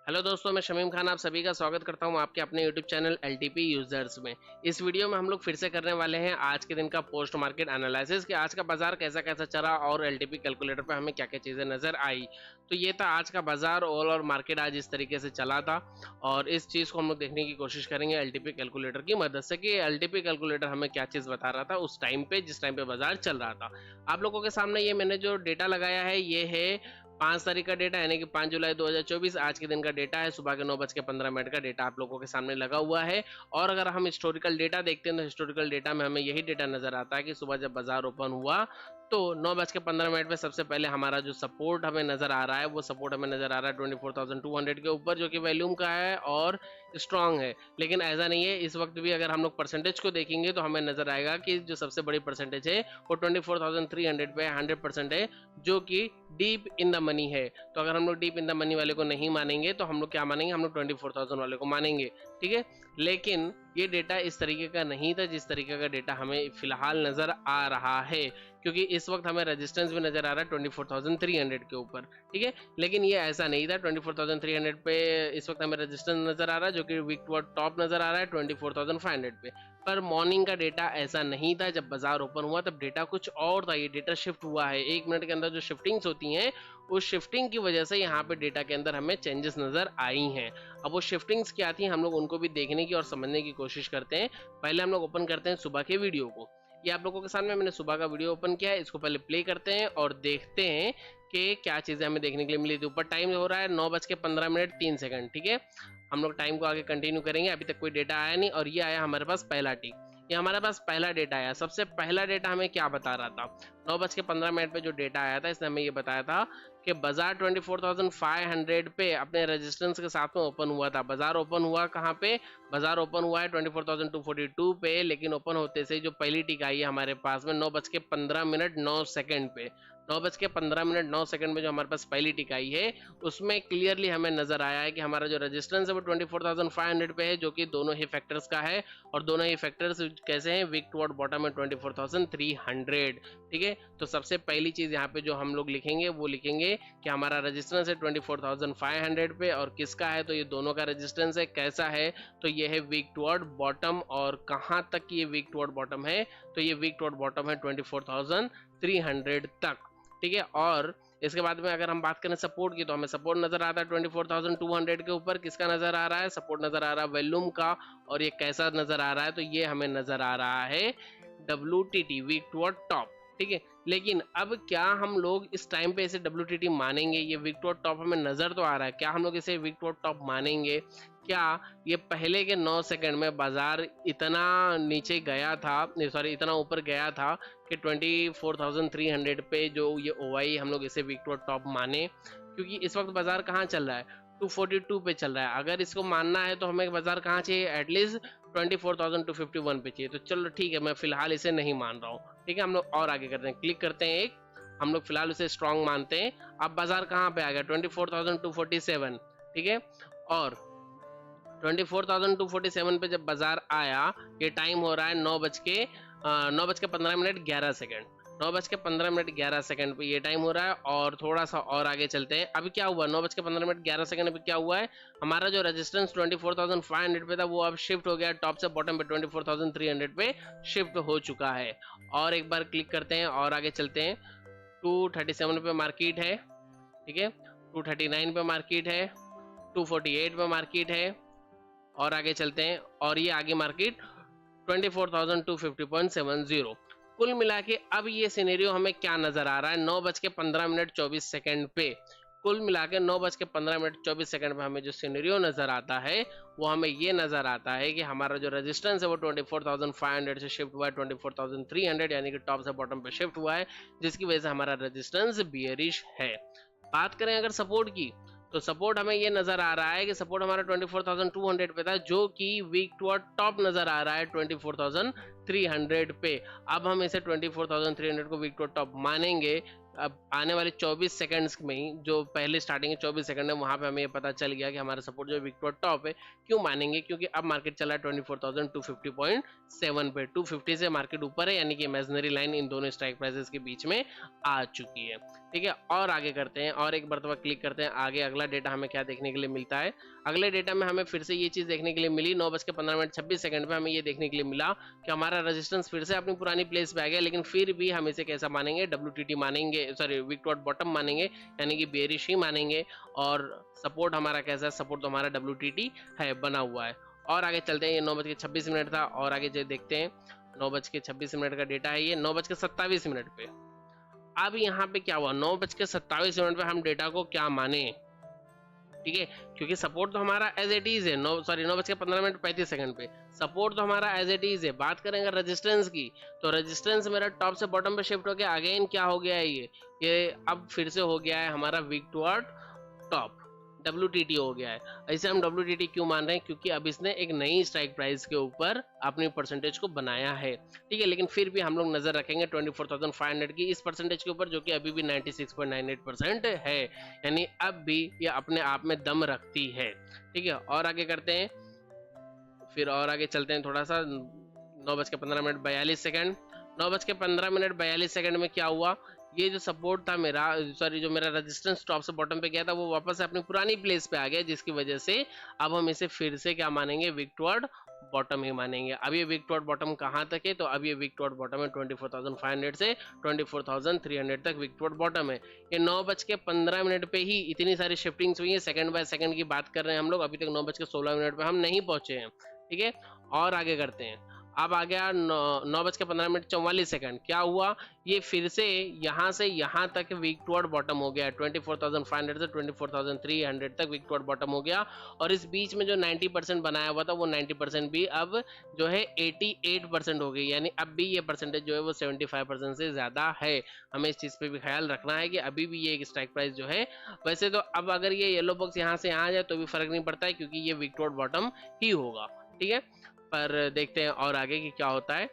Hello दोस्तों, मैं शमीम खान आप सभी का स्वागत करता हूं आपके अपने यूट्यूब चैनल एलटीपी यूजर्स में। इस वीडियो में हम लोग फिर से करने वाले हैं आज के दिन का पोस्ट मार्केट एनालिसिस कि आज का बाजार कैसा कैसा चला और एलटीपी कैलकुलेटर पे हमें क्या क्या चीज़ें नज़र आई। तो ये था आज का बाजार और मार्केट आज इस तरीके से चला था और इस चीज़ को हम लोग देखने की कोशिश करेंगे एलटीपी कैलकुलेटर की मदद से कि एलटीपी कैलकुलेटर हमें क्या चीज़ बता रहा था उस टाइम पे जिस टाइम पे बाजार चल रहा था। आप लोगों के सामने ये मैंने जो डेटा लगाया है ये है 5 तारीख का डेटा यानी कि 5 जुलाई 2024 आज के दिन का डेटा है। सुबह के 9:15 का डेटा आप लोगों के सामने लगा हुआ है। और अगर हम हिस्टोरिकल डेटा देखते हैं तो हिस्टोरिकल डेटा में हमें यही डेटा नजर आता है कि सुबह जब बाजार ओपन हुआ तो 9:15 पे सबसे पहले हमारा जो सपोर्ट हमें नजर आ रहा है वो सपोर्ट हमें नजर आ रहा है 24,200 के ऊपर, जो कि वॉल्यूम का है और स्ट्रांग है। लेकिन ऐसा नहीं है, इस वक्त भी अगर हम लोग परसेंटेज को देखेंगे तो हमें नजर आएगा कि जो सबसे बड़ी परसेंटेज है वो 24,300 पे 100% है, जो कि डीप इन द मनी है। तो अगर हम लोग डीप इन द मनी वाले को नहीं मानेंगे तो हम लोग क्या मानेंगे, हम लोग 24,000 वाले को मानेंगे। ठीक है, लेकिन ये डेटा इस तरीके का नहीं था जिस तरीके का डेटा हमें फिलहाल नजर आ रहा है, क्योंकि इस वक्त हमें रेजिस्टेंस भी नजर आ रहा है 24,300 के ऊपर। ठीक है, लेकिन ये ऐसा नहीं था। 24,300 पे इस वक्त हमें रेजिस्टेंस नजर आ रहा है जो कि वीक टॉप नजर आ रहा है 24,500 पे। पर मॉर्निंग का डेटा ऐसा नहीं था। जब बाजार ओपन हुआ तब डेटा कुछ और था। ये डेटा शिफ्ट हुआ है 1 मिनट के अंदर। जो शिफ्टिंग्स होती हैं उस शिफ्टिंग की वजह से यहाँ पे डेटा के अंदर हमें चेंजेस नजर आई हैं। अब वो शिफ्टिंग्स क्या थी हम लोग उनको भी देखने की और समझने की कोशिश करते हैं। पहले हम लोग ओपन करते हैं सुबह के वीडियो को। ये आप लोगों के सामने मैंने सुबह का वीडियो ओपन किया है, इसको पहले प्ले करते हैं और देखते हैं कि क्या चीजें हमें देखने के लिए मिली थी। ऊपर टाइम हो रहा है 9:15 ठीक है, हम लोग टाइम को आगे कंटिन्यू करेंगे। अभी तक कोई डेटा आया नहीं और ये आया हमारे पास पहला टिक। ये हमारे पास पहला डेटा आया। सबसे पहला डेटा हमें क्या बता रहा था, 9:15 पे जो डेटा आया था इसने हमें ये बताया था कि बाजार 24,500 पे अपने रेजिस्टेंस के साथ में ओपन हुआ था। बाजार ओपन हुआ कहाँ पे, बाजार ओपन हुआ है 24,242 पे, लेकिन ओपन होते से जो पहली टिक आई है हमारे पास में 9:15 पे, 9:15 में जो हमारे पास पहली टिक आई है उसमें क्लियरली हमें नजर आया है कि हमारा जो रेजिस्टेंस है वो 24,500 पे है, जो कि दोनों ही फैक्टर्स का है। और दोनों ही फैक्टर्स कैसे हैं, वीक टुवर्ड बॉटम है 24,300। ठीक है, तो सबसे पहली चीज यहाँ पे जो हम लोग लिखेंगे वो लिखेंगे कि हमारा रेजिस्टेंस है 24,500 पे और किसका है, तो ये दोनों का रेजिस्टेंस है। कैसा है, तो ये है वीक टुवर्ड बॉटम। और कहाँ तक ये वीक टुवर्ड बॉटम है, तो ये वीक टुवर्ड बॉटम है 24,300 तक। ठीक है, और इसके बाद में अगर हम बात करें सपोर्ट की तो हमें सपोर्ट नजर आता है 24,200 के ऊपर। किसका नजर आ रहा है, सपोर्ट नजर आ रहा है वॉल्यूम का। और ये कैसा नजर आ रहा है, तो ये हमें नजर आ रहा है WTT वीक टुवर्ड टॉप। ठीक है, लेकिन अब क्या हम लोग इस टाइम पे इसे WTT मानेंगे, ये विक टुवर्ड टॉप हमें नजर तो आ रहा है, क्या हम लोग इसे विक टुवर्ड टॉप मानेंगे? क्या ये पहले के 9 सेकंड में बाजार इतना नीचे गया था, सॉरी इतना ऊपर गया था कि 24,300 पे जो ये OI हम लोग इसे विक टुवर्ड टॉप माने? क्योंकि इस वक्त बाजार कहाँ चल रहा है, 242 पे चल रहा है। अगर इसको मानना है तो हमें बाजार कहाँ चाहिए, एटलीस्ट 24,251 पे चाहिए। तो चलो ठीक है, मैं फिलहाल इसे नहीं मान रहा हूँ। ठीक है, हम लोग और आगे करते हैं, क्लिक करते हैं एक, हम लोग फिलहाल उसे स्ट्रॉन्ग मानते हैं। अब बाजार कहाँ पे आ गया, 24,247। ठीक है, और 24,247 पे जब बाजार आया, ये टाइम हो रहा है 9:15 9:15 पे ये टाइम हो रहा है। और थोड़ा सा और आगे चलते हैं। अभी क्या हुआ, 9:15 पे क्या हुआ है, हमारा जो रेजिस्टेंस 24,500 पे था वो अब शिफ्ट हो गया टॉप से बॉटम पे 24,300 पे शिफ्ट हो चुका है। और एक बार क्लिक करते हैं और आगे चलते हैं। 237 पे मार्केट है। ठीक है, 239 पे मार्केट है, 248 पे मार्केट है। और आगे चलते हैं और ये आगे मार्केट 24,250.70। कुल मिला के अब ये सिनेरियो हमें क्या नजर आ रहा है, 9:15 पे, कुल मिला के 9:15 पे हमें जो सिनेरियो नजर आता है वो हमें ये नजर आता है कि हमारा जो रेजिस्टेंस है वो 24,500 से शिफ्ट हुआ है 24,300, यानी कि टॉप से बॉटम पे शिफ्ट हुआ है, जिसकी वजह से हमारा रेजिस्टेंस बियरिश है। बात करें अगर सपोर्ट की, तो सपोर्ट हमें ये नजर आ रहा है कि सपोर्ट हमारा 24,200 पे था, जो कि वीक टुवर्ड टॉप नजर आ रहा है 24,300 पे। अब हम इसे 24,300 को वीक टुवर्ड टॉप मानेंगे, अब आने वाले 24 सेकंड्स में ही, जो पहले स्टार्टिंग के 24 सेकंड है, वहां पे हमें ये पता चल गया कि हमारा सपोर्ट जो विक टू टॉप है। क्यों मानेंगे? क्योंकि अब मार्केट चला है 24,250.7 पे। 250 से मार्केट ऊपर है, यानी कि इमेजिनरी लाइन इन दोनों स्ट्राइक प्राइसेस के बीच में आ चुकी है। ठीक है, और आगे करते हैं और एक मरतबा क्लिक करते हैं आगे। अगला डेटा हमें क्या देखने के लिए मिलता है? अगले डेटा में हमें फिर से ये चीज देखने के लिए मिली, 9:15.26 पे हमें ये देखने के लिए मिला कि हमारा रेजिस्टेंस फिर से अपनी पुरानी प्लेस पे आ गया। लेकिन फिर भी हम इसे कैसा मानेंगे? WTT मानेंगे, सॉरी विक टू बॉटम मानेंगे, यानी कि बेरिश ही मानेंगे। और सपोर्ट हमारा कैसा है? सपोर्ट तो हमारा WTT है, बना हुआ है। और आगे चलते हैं, ये 9:26 था, और आगे जो देखते हैं 9:26 का डेटा है, ये 9:27 पे। अब यहाँ पे क्या हुआ? 9:27 पे हम डेटा को क्या माने? ठीक है, क्योंकि सपोर्ट तो हमारा एज इट इज है, 9:15 पे सपोर्ट तो हमारा एज इट इज है। बात करेंगे रेजिस्टेंस की, तो रेजिस्टेंस मेरा टॉप से बॉटम पे शिफ्ट हो गया। अगेन क्या हो गया है? ये अब फिर से हो गया है हमारा विक टुवर्ड टॉप, WTT हो गया है। ऐसे हम WTT क्यों मान रहे हैं? क्योंकि अब इसने एक नई स्ट्राइक प्राइस के ऊपर अपनी परसेंटेज को बनाया है। ठीक है, लेकिन फिर भी हम लोग नजर रखेंगे 24,500 की इस परसेंटेज के ऊपर, जो कि अभी भी 96.98% है, यानी अब भी ये अपने आप में दम रखती है। ठीक है, और आगे करते हैं, फिर और आगे चलते हैं थोड़ा सा। 9:15 9:15 में क्या हुआ? ये जो सपोर्ट था मेरा, सॉरी जो मेरा रेजिस्टेंस टॉप से बॉटम पे गया था, वो वापस से अपनी पुरानी प्लेस पे आ गया, जिसकी वजह से अब हम इसे फिर से क्या मानेंगे? विक टुवर्ड बॉटम ही मानेंगे। अब ये विक टुवर्ड बॉटम कहाँ तक है? तो अब ये विक टुवर्ड बॉटम है 24,500 से 24,300 तक विक टुवर्ड बॉटम है। ये 9:15 पे ही इतनी सारी शिफ्टिंग्स हुई है, सेकंड बाय सेकंड की बात कर रहे हैं हम लोग। अभी तक 9:16 पे हम नहीं पहुंचे हैं। ठीक है, और आगे करते हैं। अब आ गया 9:15 क्या हुआ? ये फिर से यहाँ तक विक टुवर्ड बॉटम हो गया, 24,500 से 24,300 तक विक टुवर्ड बॉटम हो गया। और इस बीच में जो 90% बनाया हुआ था, वो 90% भी अब जो है 88% हो गई, यानी अब भी ये परसेंटेज जो है वो 75% से ज्यादा है। हमें इस चीज पे भी ख्याल रखना है कि अभी भी ये एक स्ट्राइक प्राइस जो है, वैसे तो अब अगर ये येलो बॉक्स यहाँ से आ जाए तो भी फर्क नहीं पड़ता है, क्योंकि ये विक टुवर्ड बॉटम ही होगा। ठीक है, पर देखते हैं और आगे की क्या होता है।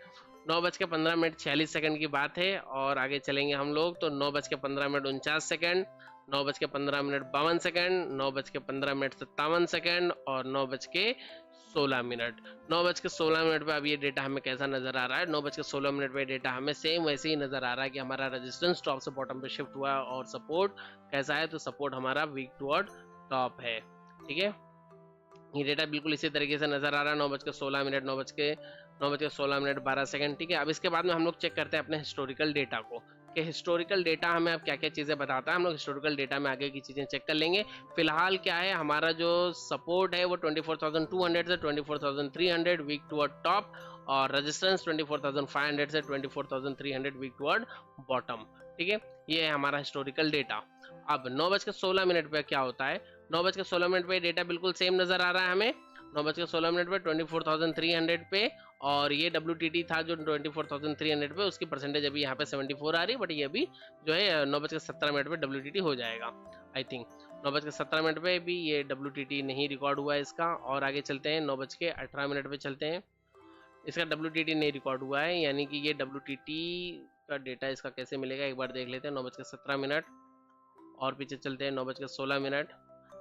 9:15 की बात है, और आगे चलेंगे हम लोग। तो 9:15 9:15 9:15 और 9:16 पे अब ये डेटा हमें कैसा नजर आ रहा है? 9:16 पे डेटा हमें सेम वैसे ही नजर आ रहा है कि हमारा रेजिस्टेंस टॉप से बॉटम पे शिफ्ट हुआ है, और सपोर्ट कैसा है? तो सपोर्ट हमारा विक टुवर्ड टॉप है। ठीक है, ये डेटा बिल्कुल इसी तरीके से नजर आ रहा है। 9:16 9:16 12 ठीक है, अब इसके बाद में हम लोग चेक करते हैं अपने हिस्टोरिकल डेटा को, कि हिस्टोरिकल डेटा हमें अब क्या क्या चीजें बताता है। हम लोग हिस्टोरिकल डेटा में आगे की चीजें चेक कर लेंगे। फिलहाल क्या है, हमारा जो सपोर्ट है वो 24,200 से 24,300 विक टुवर्ड टॉप, और रेजिस्टेंस 24,500 से 24,300 विक टुवर्ड बॉटम। ठीक है, ये है हमारा हिस्टोरिकल डेटा। अब 9:16 पे क्या होता है? 9:16 पे डेटा बिल्कुल सेम नजर आ रहा है हमें। 9:16 पे 24,300 पे, और ये WTT था जो 24,300 पे, उसकी परसेंटेज अभी यहाँ पे 74 आ रही है, बट ये अभी जो है 9:17 पे WTT हो जाएगा। आई थिंक 9:17 पे भी ये WTT नहीं रिकॉर्ड हुआ है इसका। और आगे चलते हैं, 9:18 पे चलते हैं। इसका WTT नहीं रिकॉर्ड हुआ है, यानी कि ये WTT का डेटा इसका कैसे मिलेगा, एक बार देख लेते हैं। 9:17 और पीछे चलते हैं, 9:16।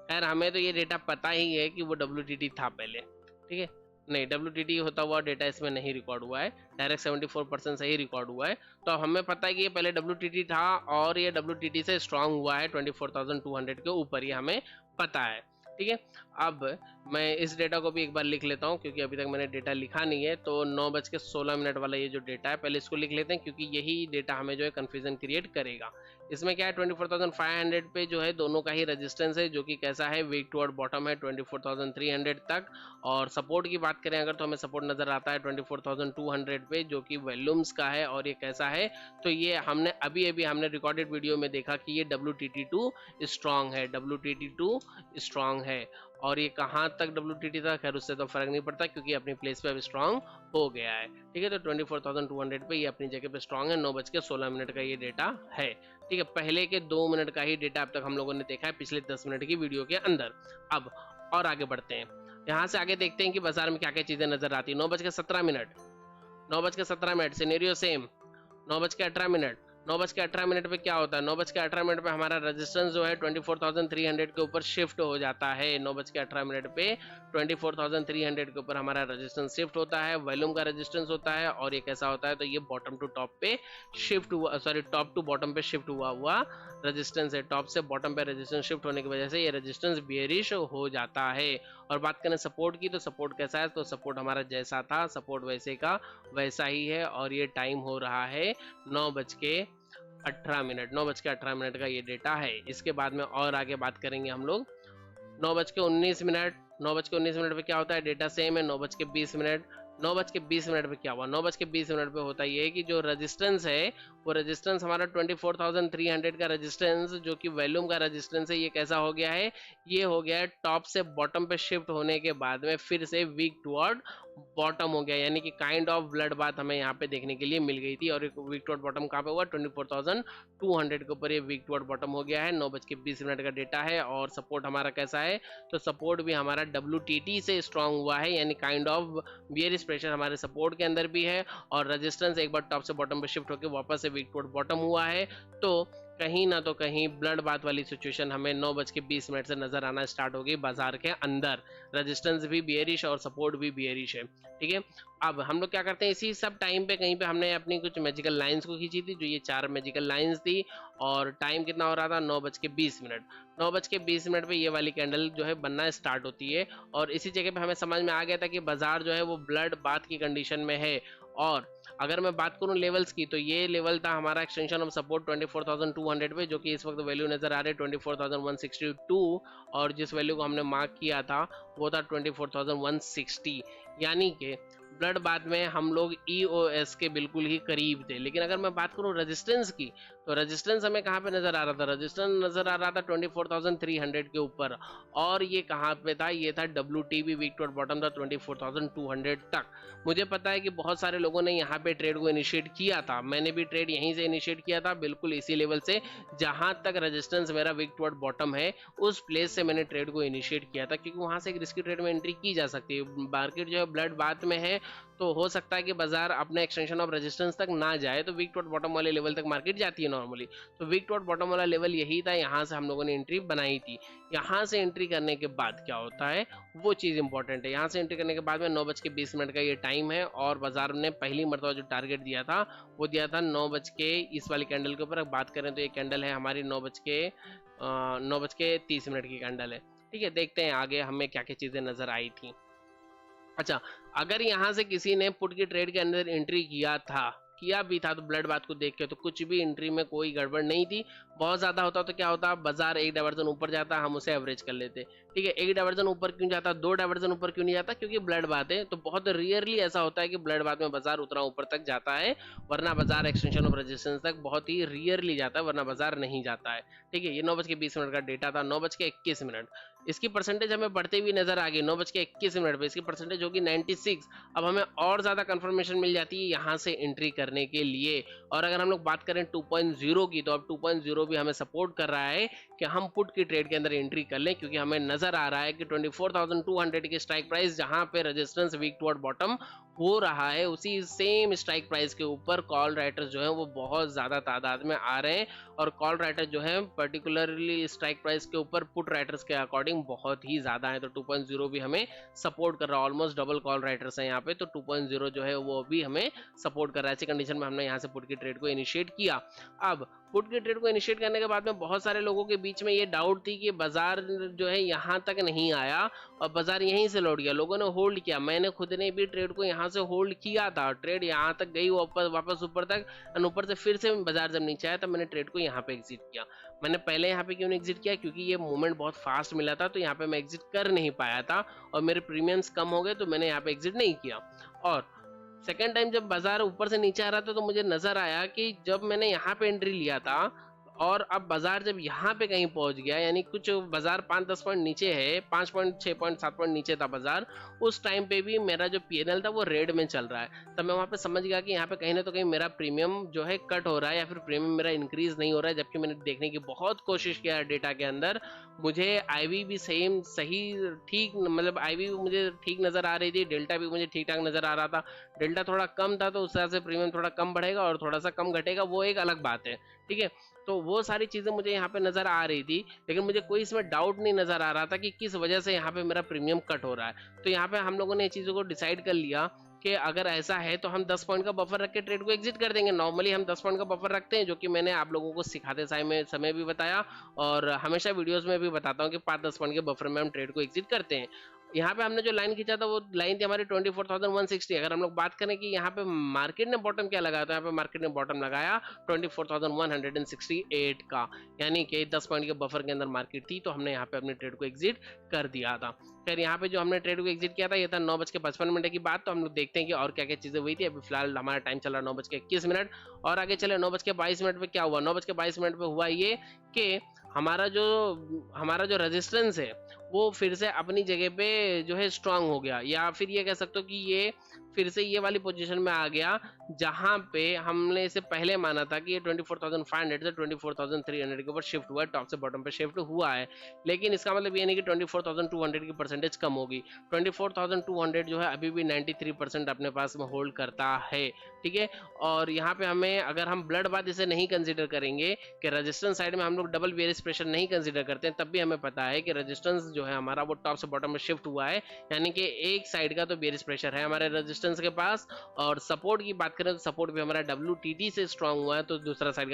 खैर हमें तो ये डेटा पता ही है कि वो WTT था पहले। ठीक है, नहीं, WTT होता हुआ डेटा इसमें नहीं रिकॉर्ड हुआ है, डायरेक्ट 74% से ही रिकॉर्ड हुआ है। तो अब हमें पता है कि ये पहले WTT था, और ये WTT से स्ट्रांग हुआ है 24,200 के ऊपर, ये हमें पता है। ठीक है, अब मैं इस डेटा को भी एक बार लिख लेता हूँ, क्योंकि अभी तक मैंने डेटा लिखा नहीं है। तो 9:16 वाला ये जो डेटा है, पहले इसको लिख लेते हैं, क्योंकि यही डेटा हमें जो है कन्फ्यूजन क्रिएट करेगा। इसमें क्या है, 24,500 पे जो है दोनों का ही रेजिस्टेंस है, जो कि कैसा है? विक टुवर्ड बॉटम है 24,300 तक। और सपोर्ट की बात करें अगर, तो हमें सपोर्ट नजर आता है 24,200 पे, जो कि वॉल्यूम्स का है। और ये कैसा है? तो ये हमने अभी हमने रिकॉर्डेड वीडियो में देखा कि ये WTT2 स्ट्रांग है, WTT2 स्ट्रांग है। और ये कहाँ तक WTT था, खैर उससे तो फर्क नहीं पड़ता, क्योंकि अपनी प्लेस पे अब स्ट्रांग हो गया है। ठीक है, तो 24,200 पे ये अपनी जगह पे स्ट्रांग है। 9:16 का ये डेटा है। ठीक है, पहले के 2 मिनट का ही डेटा अब तक हम लोगों ने देखा है पिछले 10 मिनट की वीडियो के अंदर। अब और आगे बढ़ते हैं, यहाँ से आगे देखते हैं कि बाजार में क्या क्या चीजें नजर आती है। 9:17 9:17 सिनेरियो सेम। 9:18 9:18 पे क्या होता है, 9:18 पे हमारा रेजिस्टेंस जो है 24,300 के ऊपर शिफ्ट हो जाता है। 9:18 पे 24,300 के ऊपर हमारा रेजिस्टेंस शिफ्ट होता है, वॉल्यूम का रेजिस्टेंस होता है, और ये कैसा होता है, तो ये बॉटम टू टॉप पे शिफ्ट हुआ, सॉरी टॉप टू बॉटम पे शिफ्ट हुआ रेजिस्टेंस है। टॉप से बॉटम पे रेजिस्टेंस शिफ्ट होने की वजह से ये रेजिस्टेंस बियरिश हो जाता है। और बात करें सपोर्ट की, तो सपोर्ट कैसा है, तो सपोर्ट हमारा जैसा था, सपोर्ट वैसे का वैसा ही है, और ये टाइम हो रहा है 9:18। 9:18 का ये डेटा है। इसके बाद में और आगे बात करेंगे हम लोग 9:19। 9:19 पे क्या होता है, डेटा सेम है। 9:20। 9:20 पे क्या हुआ, 9:20 पे होता ये है कि जो रेजिस्टेंस है वो रेजिस्टेंस हमारा 24,300 का रेजिस्टेंस, जो कि वॉल्यूम का रेजिस्टेंस है, ये कैसा हो गया है, ये हो गया है टॉप से बॉटम पे शिफ्ट होने के बाद में फिर से वीक टुवर्ड बॉटम हो गया, यानी कि काइंड ऑफ ब्लड बात हमें यहाँ पे देखने के लिए मिल गई थी। और एक वीक टुवर्ड बॉटम कहाँ पे हुआ, 24,200 के ऊपर ये वीक टुवर्ड बॉटम हो गया है। 9:20 का डेटा है। और सपोर्ट हमारा कैसा है, तो सपोर्ट भी हमारा WTT से स्ट्रांग हुआ है, यानी काइंड ऑफ बियरिश प्रेशर हमारे सपोर्ट के अंदर भी है, और रेजिस्टेंस एक बार टॉप से बॉटम पे शिफ्ट होकर वापस से वीक टुवर्ड बॉटम हुआ है। तो कहीं ना तो कहीं ब्लड बात वाली सिचुएशन हमें 9:20 से नजर आना स्टार्ट हो गई बाजार के अंदर। रेजिस्टेंस भी बियरिश और सपोर्ट भी बियरिश है, ठीक है। अब हम लोग क्या करते हैं, इसी सब टाइम पे कहीं पे हमने अपनी कुछ मैजिकल लाइंस को खींची थी, जो ये 4 मैजिकल लाइंस थी, और टाइम कितना हो रहा था, 9:20। 9:20 पे ये वाली कैंडल जो है बनना स्टार्ट होती है, और इसी जगह पे हमें समझ में आ गया था कि बाजार जो है वो ब्लड बात की कंडीशन में है। और अगर मैं बात करूं लेवल्स की, तो ये लेवल था हमारा एक्सटेंशन ऑफ सपोर्ट 24,200 पे, जो कि इस वक्त वैल्यू नजर आ रहे 24,162, और जिस वैल्यू को हमने मार्क किया था वो था 24,160, यानी कि ब्लड बात में हम लोग EOS के बिल्कुल ही करीब थे। लेकिन अगर मैं बात करूं रेजिस्टेंस की, तो रेजिस्टेंस हमें कहाँ पे नजर आ रहा था, रेजिस्टेंस नजर आ रहा था 24,300 के ऊपर, और ये कहाँ पे था, ये था WTB वीक टुवर्ड बॉटम था 24,200 तक। मुझे पता है कि बहुत सारे लोगों ने यहाँ पे ट्रेड को इनिशिएट किया था, मैंने भी ट्रेड यहीं से इनिशिएट किया था, बिल्कुल इसी लेवल से जहां तक रेजिस्टेंस मेरा वीक टुवर्ड बॉटम है उस प्लेस से मैंने ट्रेड को इनिशिएट किया था, क्योंकि वहां से एक रिस्की ट्रेड में एंट्री की जा सकती है। मार्केट जो है ब्लड बात में है, तो हो सकता है कि बाजार अपने एक्सटेंशन ऑफ रेजिस्टेंस तक ना जाए, तो वीक टुवर्ड बॉटम वाले लेवल तक मार्केट जाती है नॉर्मली। तो वीक टुवर्ड बॉटम वाला लेवल यही था, यहाँ से हम लोगों ने एंट्री बनाई थी। यहाँ से एंट्री करने के बाद क्या होता है वो चीज़ इंपॉर्टेंट है। यहाँ से एंट्री करने के बाद में 9:20 का ये टाइम है, और बाजार ने पहली मरतबा जो टारगेट दिया था वो दिया था 9 इस वाली कैंडल के ऊपर। बात करें तो ये कैंडल है हमारी 9:30 की कैंडल है, ठीक है। देखते हैं आगे हमें क्या क्या चीज़ें नजर आई थी। अच्छा, अगर यहाँ से किसी ने पुट की ट्रेड के अंदर एंट्री किया भी था तो ब्लड बात को देख के तो कुछ भी एंट्री में कोई गड़बड़ नहीं थी। बहुत ज्यादा होता तो क्या होता, बाजार एक डाइवर्जन ऊपर जाता, हम उसे एवरेज कर लेते, ठीक है। एक डाइवर्जन ऊपर क्यों जाता, 2 डाइवर्जन ऊपर क्यों नहीं जाता, क्योंकि ब्लड बात है। तो बहुत रेयरली ऐसा होता है कि ब्लड बात में बाजार उतना ऊपर तक जाता है, वरना बाजार एक्सटेंशन ऑफ रेजिस्टेंस तक बहुत ही रेयरली जाता है, वरना बाजार नहीं जाता है, ठीक है। ये 9:20 का डेटा था। 9:21 इसकी परसेंटेज हमें बढ़ती हुई नजर आ गई। 9:21 पे इसकी परसेंटेज होगी 96। अब हमें और ज्यादा कंफर्मेशन मिल जाती है यहाँ से एंट्री करने के लिए। और अगर हम लोग बात करें 2.0 की, तो अब 2.0 भी हमें सपोर्ट कर रहा है कि हम पुट की ट्रेड के अंदर एंट्री कर लें, क्योंकि हमें नजर आ रहा है कि 24,200 की स्ट्राइक प्राइस जहां पे रेजिस्टेंस वीक टुवर्ड बॉटम हो रहा है, उसी सेम स्ट्राइक प्राइस के ऊपर कॉल राइटर्स जो हैं वो बहुत ज्यादा तादाद में आ रहे हैं। और कॉल राइटर्स जो हैं पर्टिकुलरली स्ट्राइक प्राइस के ऊपर पुट राइटर्स के अकॉर्डिंग बहुत ही ज्यादा है। तो 2.0 भी हमें सपोर्ट कर रहा है, ऑलमोस्ट डबल कॉल राइटर्स हैं यहाँ पे। तो 2.0 जो है वो भी हमें सपोर्ट कर रहा है। ऐसी कंडीशन में हमने यहाँ से पुट की ट्रेड को इनिशिएट किया। अब पुट की ट्रेड को इनिशिएट करने के बाद में बहुत सारे लोगों के बीच में ये डाउट थी कि बाजार जो है यहाँ तक नहीं आया और बाजार यहीं से लौट गया, लोगों ने होल्ड किया। मैंने खुद ने भी ट्रेड को यहाँ से होल्ड किया था, ट्रेड यहाँ तक गई वापस ऊपर तक, और ऊपर से फिर से बाजार जब नीचे आया तब मैंने ट्रेड को यहाँ पे एग्जिट किया। मैंने पहले यहाँ पे क्यों नहीं एग्जिट किया, क्योंकि ये मूवमेंट बहुत फास्ट मिला था, तो यहाँ पे मैं एग्जिट कर नहीं पाया था और मेरे प्रीमियम्स कम हो गए, तो मैंने यहाँ पे एग्जिट नहीं किया। और सेकेंड टाइम जब बाजार ऊपर से नीचे आ रहा था तो मुझे नजर आया कि जब मैंने यहाँ पे एंट्री लिया था और अब बाजार जब यहाँ पे कहीं पहुंच गया, यानी कुछ बाजार 5-10 पॉइंट नीचे है, 5 पॉइंट 6 पॉइंट 7 पॉइंट नीचे था बाजार, उस टाइम पे भी मेरा जो पीएनएल था वो रेड में चल रहा है। तब मैं वहाँ पे समझ गया कि यहाँ पे कहीं ना तो कहीं मेरा प्रीमियम जो है कट हो रहा है या फिर प्रीमियम मेरा इंक्रीज नहीं हो रहा है। जबकि मैंने देखने की बहुत कोशिश किया डेटा के अंदर, मुझे आईवी भी सेम सही ठीक, मतलब आईवी भी मुझे ठीक नजर आ रही थी, डेल्टा भी मुझे ठीक ठाक नजर आ रहा था। डेल्टा थोड़ा कम था तो उस तरह से प्रीमियम थोड़ा कम बढ़ेगा और थोड़ा सा कम घटेगा, वो एक अलग बात है, ठीक है। तो वो सारी चीजें मुझे यहाँ पे नजर आ रही थी, लेकिन मुझे कोई इसमें डाउट नहीं नजर आ रहा था कि किस वजह से यहाँ पे मेरा प्रीमियम कट हो रहा है। तो यहाँ पे हम लोगों ने ये चीजों को डिसाइड कर लिया कि अगर ऐसा है तो हम 10 पॉइंट का बफर रख के ट्रेड को एग्जिट कर देंगे। नॉर्मली हम 10 पॉइंट का बफर रखते हैं, जो कि मैंने आप लोगों को सिखाते समय भी बताया और हमेशा वीडियोस में भी बताता हूँ कि 5-10 पॉइंट के बफर में हम ट्रेड को एग्जिट करते हैं। यहाँ पे हमने जो लाइन खींचा था वो लाइन थी हमारी 24,160। अगर हम लोग बात करें कि यहाँ पे मार्केट ने बॉटम क्या लगाया, तो यहाँ पे मार्केट ने बॉटम लगाया 24,168 का, यानी कि 10 पॉइंट के बफर के अंदर मार्केट थी, तो हमने यहाँ पे अपने ट्रेड को एग्जिट कर दिया था। फिर यहाँ पे जो हमने ट्रेड को एग्जिट किया था ये था 9:55 की बात। तो हम लोग देखते हैं कि और क्या क्या चीजें हुई थी। अभी फिलहाल हमारा टाइम चल रहा है 9:21 और आगे चले 9:22 पे क्या हुआ। 9:22 पे हुआ ये कि हमारा जो रेजिस्टेंस है वो फिर से अपनी जगह पे जो है स्ट्रांग हो गया, या फिर ये कह सकते हो कि ये फिर से ये वाली पोजीशन में आ गया जहां पे हमने इसे पहले माना था कि ये 24,500 से 24,300 के ऊपर शिफ्ट हुआ है, टॉप से बॉटम पे शिफ्ट हुआ है। लेकिन इसका मतलब ये नहीं कि 24,200 की परसेंटेज कम होगी। 24,200 जो है अभी भी 93% अपने पास में होल्ड करता है, ठीक है। और यहाँ पे हमें, अगर हम ब्लड बात इसे नहीं कंसिडर करेंगे कि रेजिस्टेंस साइड में हम लोग डबल बेयरिश प्रेशर नहीं कंसिडर करते हैं, तब भी हमें पता है कि रेजिस्टेंस जो है हमारा वो टॉप से बॉटम में शिफ्ट हुआ है, यानी कि एक साइड का तो बेयरिश प्रेशर है हमारे रेजिस्टेंस के पास। और सपोर्ट की बात करें तो सपोर्ट भी हमारा WTT से स्ट्रांग हुआ है, तो दूसरा साइड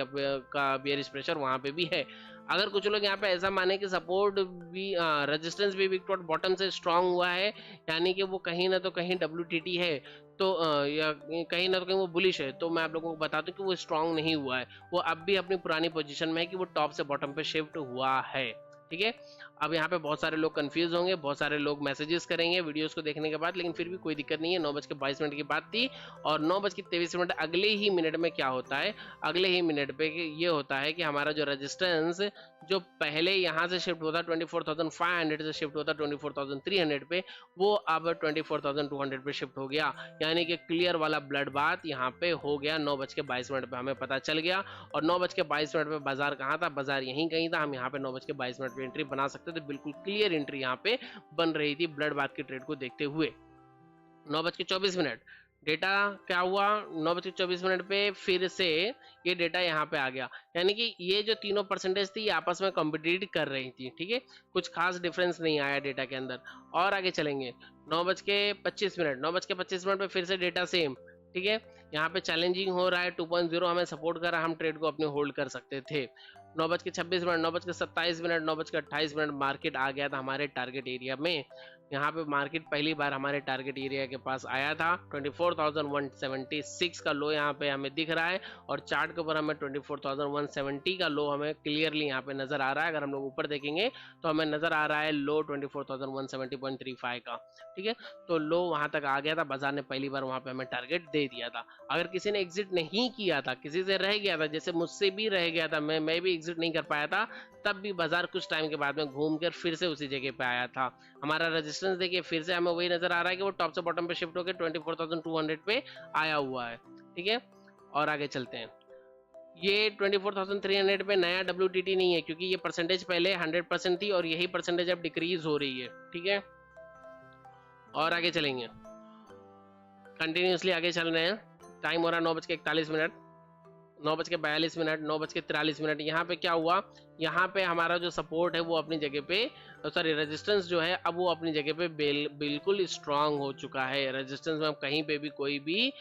का बेयरिश प्रेशर वहां पे भी है। अगर कुछ लोग यहाँ पे ऐसा माने कि सपोर्ट भी रेजिस्टेंस भी विक बॉटम से स्ट्रांग हुआ है, यानी कि वो कहीं ना तो कहीं WTT है, तो या कहीं ना तो कहीं वो बुलिश है, तो मैं आप लोगों को बता दूं कि वो स्ट्रांग नहीं हुआ है, वो अब भी अपनी पुरानी पोजीशन में है कि वो टॉप से बॉटम पे शिफ्ट हुआ है, ठीक है। अब यहाँ पे बहुत सारे लोग कंफ्यूज होंगे, बहुत सारे लोग मैसेजेस करेंगे वीडियोस को देखने के बाद, लेकिन फिर भी कोई दिक्कत नहीं है। 9:22 की बात थी और 9:23 अगले ही मिनट में क्या होता है, अगले ही मिनट पे ये होता है कि हमारा जो रेजिस्टेंस जो पहले यहाँ से शिफ्ट होता 24,500 से शिफ्ट होता 24,300 पे, वो अब 24,200 पे शिफ्ट हो गया, यानी कि क्लियर वाला ब्लड बात यहाँ पे हो गया। 9:22 पे हमें पता चल गया। और 9:22 पे बाजार कहाँ था, बाजार यहीं कहीं था। हम यहाँ पे 9:22 पे एंट्री बना सकते थे, बिल्कुल क्लियर एंट्री यहाँ पे बन रही थी ब्लड बात की ट्रेड को देखते हुए। 9:24 डेटा क्या हुआ, 9:24 पे फिर से ये डेटा यहाँ पे आ गया, यानी कि ये जो तीनों परसेंटेज थी ये आपस में कॉम्पिटिट कर रही थी, ठीक है। कुछ खास डिफरेंस नहीं आया डेटा के अंदर। और आगे चलेंगे 9:25 पे फिर से डेटा सेम, ठीक है। यहाँ पे चैलेंजिंग हो रहा है, 2.0 हमें सपोर्ट कर रहा है, हम ट्रेड को अपने होल्ड कर सकते थे। 9:26 9:27 9:28 मार्केट आ गया था हमारे टारगेट एरिया में। यहाँ पे मार्केट पहली बार हमारे टारगेट एरिया के पास आया था। 24,176 का लो यहाँ पे हमें दिख रहा है और चार्ट के ऊपर हमें 24,170 का लो हमें क्लियरली यहाँ पे नजर आ रहा है। अगर हम लोग ऊपर देखेंगे तो हमें नजर आ रहा है लो 24,170.35 का, ठीक है। तो लो वहां तक आ गया था, बाजार ने पहली बार वहां पे हमें टारगेट दे दिया था। अगर किसी ने एग्जिट नहीं किया था, किसी से रह गया था, जैसे मुझसे भी रह गया था, मैं भी एग्जिट नहीं कर पाया था, तब भी बाजार कुछ टाइम के बाद में घूम कर फिर से उसी जगह पे आया था। हमारा रेजिस्टेंस देखिए फिर से हमें वही नजर आ रहा है कि वो टॉप से बॉटम पे शिफ्ट होकर 24,200 पे आया हुआ है, ठीक है। और आगे चलते हैं। ये 24,300 पे नया WTT नहीं है, क्योंकि ये परसेंटेज पहले 100% थी और यही परसेंटेज अब डिक्रीज हो रही है, ठीक है। और आगे चलेंगे, कंटिन्यूसली आगे चल रहे हैं। टाइम हो रहा है 9:41, 9:42, 9:43। यहाँ पे क्या हुआ, यहाँ पे हमारा जो सपोर्ट है वो अपनी जगह पे, सॉरी रेजिस्टेंस जो है अब वो अपनी जगह पे बिल्कुल स्ट्रांग हो चुका है। रेजिस्टेंस में अब कहीं पे भी कोई भी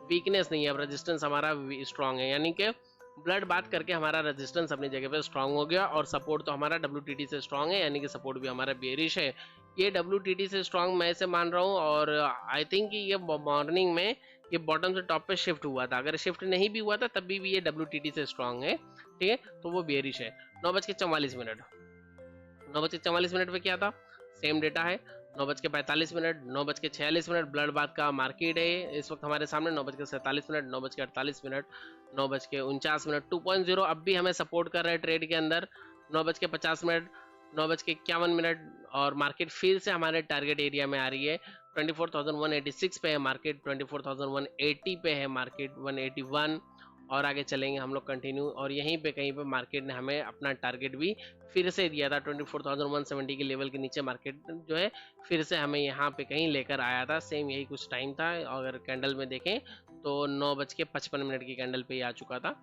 वीकनेस नहीं है, अब रेजिस्टेंस हमारा स्ट्रांग है, यानी कि ब्लड बात करके हमारा रेजिस्टेंस अपनी जगह पे स्ट्रांग हो गया। और सपोर्ट तो हमारा WTT से स्ट्रांग है, यानी कि सपोर्ट भी हमारा बेरिश है। ये WTT से स्ट्रांग मैं इसे मान रहा हूँ, और आई थिंक ये मॉर्निंग में ये बॉटम से टॉप पे शिफ्ट हुआ था। अगर शिफ्ट नहीं भी हुआ था तब भी ये WTT से स्ट्रांग है, ठीक है, तो वो बेरिश है। 9:44, 9:44 पे क्या था, सेम डेटा है। 9:45, 9:46 ब्लड बाथ का मार्केट है इस वक्त हमारे सामने। 9:47, 9:48, 9:49, 2.0 अब भी हमें सपोर्ट कर रहा है ट्रेड के अंदर। 9:50, 9:51 और मार्केट फिर से हमारे टारगेट एरिया में आ रही है। 24,186 पे है मार्केट, 24,180 पे है मार्केट, 181 और आगे चलेंगे हम लोग कंटिन्यू। और यहीं पे कहीं पे मार्केट ने हमें अपना टारगेट भी फिर से दिया था। 24,170 के लेवल के नीचे मार्केट जो है फिर से हमें यहाँ पे कहीं लेकर आया था। सेम यही कुछ टाइम था। अगर कैंडल में देखें तो 9:55 की कैंडल पे ही आ चुका था,